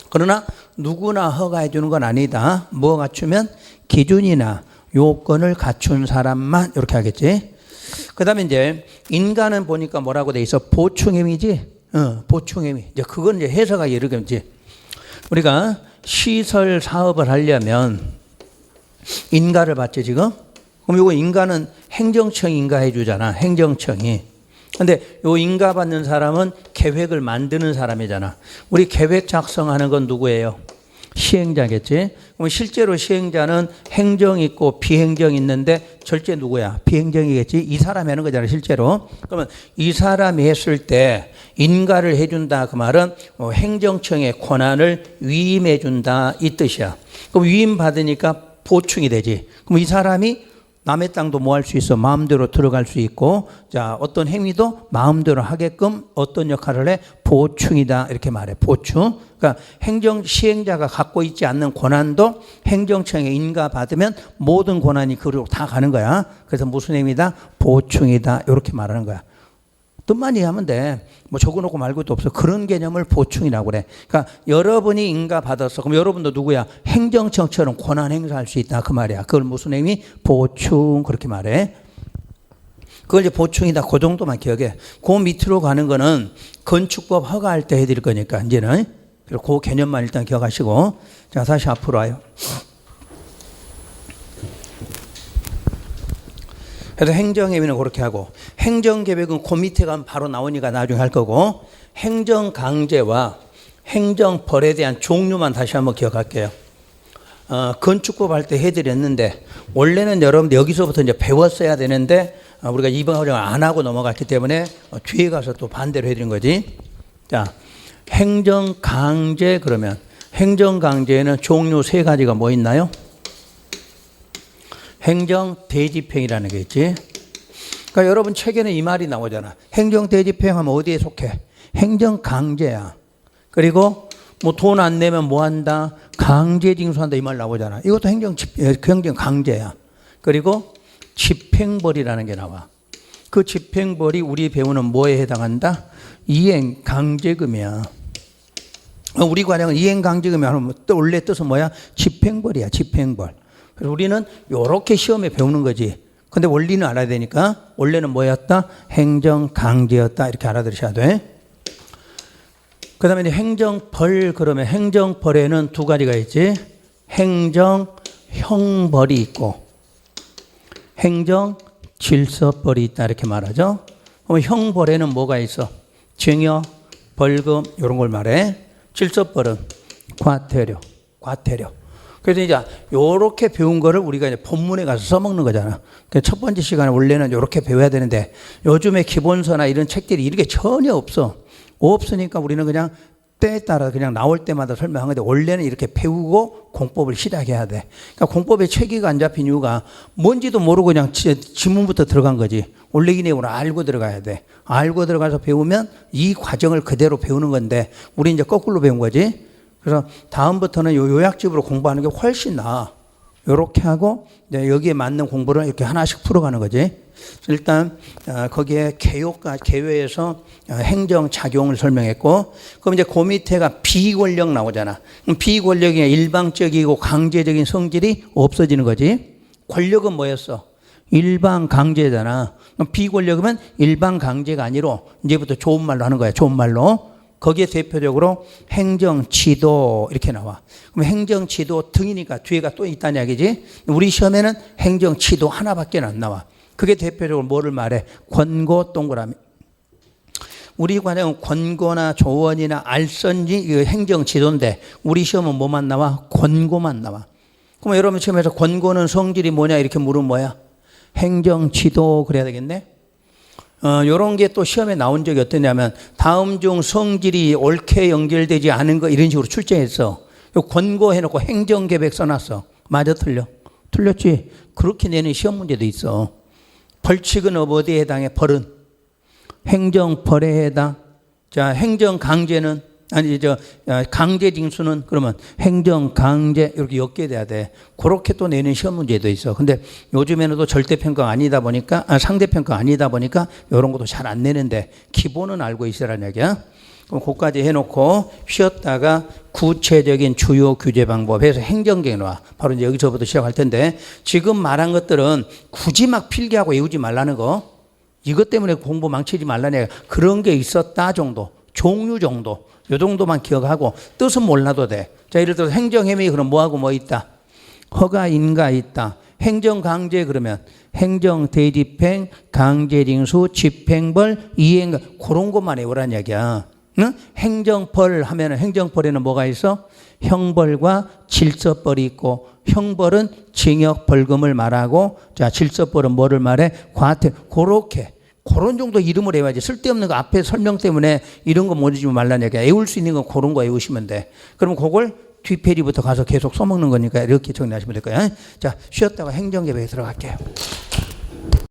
그러나 누구나 허가해 주는 건 아니다. 뭐 갖추면? 기준이나 요건을 갖춘 사람만 이렇게 하겠지. 그 다음에 이제 인간은 보니까 뭐라고 돼 있어? 보충행위지? 보충행위. 이제 그건 이제 해석하기 이르겠지. 우리가 시설 사업을 하려면 인가를 받지 지금? 그럼 요거 인가는 행정청이 인가해 주잖아. 행정청이. 근데 요 인가 받는 사람은 계획을 만드는 사람이잖아. 우리 계획 작성하는 건 누구예요? 시행자겠지. 그럼 실제로 시행자는 행정 있고 비행정 있는데 절제 누구야? 비행정이겠지. 이 사람이 하는 거잖아 실제로. 그러면 이 사람이 했을 때 인가를 해준다 그 말은 행정청의 권한을 위임해 준다 이 뜻이야. 그럼 위임 받으니까 보충이 되지. 그럼 이 사람이 남의 땅도 뭐 할 수 있어? 마음대로 들어갈 수 있고, 자, 어떤 행위도 마음대로 하게끔 어떤 역할을 해? 보충이다. 이렇게 말해. 보충. 그러니까 행정 시행자가 갖고 있지 않는 권한도 행정청에 인가받으면 모든 권한이 그리로 다 가는 거야. 그래서 무슨 행위다? 보충이다. 이렇게 말하는 거야. 뜻만 이해하면 돼. 뭐 적어놓고 말 것도 없어. 그런 개념을 보충이라고 그래. 그러니까 여러분이 인가받았어. 그럼 여러분도 누구야? 행정청처럼 권한 행사할 수 있다. 그 말이야. 그걸 무슨 의미? 보충. 그렇게 말해. 그걸 이제 보충이다. 그 정도만 기억해. 그 밑으로 가는 거는 건축법 허가할 때 해드릴 거니까 이제는. 그리고 그 개념만 일단 기억하시고. 자, 다시 앞으로 와요. 그래서 행정행위는 그렇게 하고 행정계획은 그 밑에 가면 바로 나오니까 나중에 할 거고 행정강제와 행정벌에 대한 종류만 다시 한번 기억할게요. 건축법 할 때 해드렸는데 원래는 여러분들 여기서부터 이제 배웠어야 되는데 우리가 이번 과정을 안 하고 넘어갔기 때문에 뒤에 가서 또 반대로 해드린 거지. 자, 행정강제 그러면 행정강제에는 종류 세 가지가 뭐 있나요? 행정대집행이라는 게 있지. 그러니까 여러분 책에는 이 말이 나오잖아. 행정대집행 하면 어디에 속해? 행정강제야. 그리고 뭐 돈 안 내면 뭐 한다? 강제징수한다 이 말 나오잖아. 이것도 행정강제야. 그리고 집행벌이라는 게 나와. 그 집행벌이 우리 배우는 뭐에 해당한다? 이행강제금이야. 우리 과정은 이행강제금이 하면 원래 뜻은 뭐야? 집행벌이야. 집행벌. 그래서 우리는 이렇게 시험에 배우는 거지. 근데 원리는 알아야 되니까 원래는 뭐였다? 행정강제였다. 이렇게 알아들으셔야 돼. 그 다음에 행정벌 그러면 행정벌에는 두 가지가 있지. 행정형벌이 있고 행정질서벌이 있다. 이렇게 말하죠. 그럼 형벌에는 뭐가 있어? 징역, 벌금 이런 걸 말해. 질서벌은 과태료. 그래서 이제 요렇게 배운 거를 우리가 이제 본문에 가서 써먹는 거잖아. 첫 번째 시간에 원래는 요렇게 배워야 되는데 요즘에 기본서나 이런 책들이 이렇게 전혀 없어. 없으니까 우리는 그냥 때에 따라 그냥 나올 때마다 설명하는데 원래는 이렇게 배우고 공법을 시작해야 돼. 그러니까 공법에 체계가 안 잡힌 이유가 뭔지도 모르고 그냥 지문부터 들어간 거지. 원래 이 내용을 알고 들어가야 돼. 알고 들어가서 배우면 이 과정을 그대로 배우는 건데 우리 이제 거꾸로 배운 거지. 그래서 다음부터는 요약집으로 공부하는 게 훨씬 나아. 요렇게 하고 여기에 맞는 공부를 이렇게 하나씩 풀어가는 거지. 일단 거기에 개요에서 행정작용을 설명했고 그럼 이제 그 밑에가 비권력 나오잖아. 그럼 비권력이 일방적이고 강제적인 성질이 없어지는 거지. 권력은 뭐였어? 일방강제잖아. 그럼 비권력이면 일방강제가 아니로 이제부터 좋은 말로 하는 거야. 좋은 말로. 거기에 대표적으로 행정지도 이렇게 나와. 그럼 행정지도 등이니까 뒤에가 또 있다는 이야기지. 우리 시험에는 행정지도 하나밖에 안 나와. 그게 대표적으로 뭐를 말해? 권고 동그라미. 우리 과정은 권고나 조언이나 알선지 이거 행정지도인데 우리 시험은 뭐만 나와? 권고만 나와. 그럼 여러분 시험에서 권고는 성질이 뭐냐 이렇게 물으면 뭐야? 행정지도 그래야 되겠네. 요런 게 또 시험에 나온 적이 어떠냐면 다음 중 성질이 옳게 연결되지 않은 거 이런 식으로 출제했어. 권고해놓고 행정계획 써놨어. 맞아 틀려? 틀렸지. 그렇게 내는 시험 문제도 있어. 벌칙은 어디에 해당해? 벌은 행정벌에 해당. 자, 행정강제는 아니 강제 징수는 그러면 행정 강제 이렇게 엮여야 돼. 그렇게 또 내는 시험 문제도 있어. 근데 요즘에는 또 절대평가 아니다 보니까 상대평가 아니다 보니까 이런 것도 잘 안 내는데 기본은 알고 있으라는 얘기야. 그럼 그까지 해놓고 쉬었다가 구체적인 주요 규제 방법에서 행정계에 놔. 바로 이제 여기서부터 시작할 텐데 지금 말한 것들은 굳이 막 필기하고 외우지 말라는 거. 이것 때문에 공부 망치지 말라는 얘기야. 그런 게 있었다 정도. 종류 정도. 요 정도만 기억하고 뜻은 몰라도 돼. 자, 예를 들어서 행정해명이 그럼 뭐하고 뭐 있다? 허가 인가 있다. 행정강제 그러면 행정대집행, 강제징수, 집행벌, 이행 그런 것만 외우라는 얘기야. 응? 행정벌 하면은 행정벌에는 뭐가 있어? 형벌과 질서벌이 있고 형벌은 징역 벌금을 말하고 자 질서벌은 뭐를 말해? 과태 그렇게 그런 정도 이름을 외워야지. 쓸데없는 거 앞에 설명 때문에 이런 거 모르지 말라는 얘기야. 외울 수 있는 건 그런 거 외우시면 돼. 그럼 그걸 뒷페이지부터 가서 계속 써먹는 거니까 이렇게 정리하시면 될 거야. 자, 쉬었다가 행정개혁에 들어갈게요.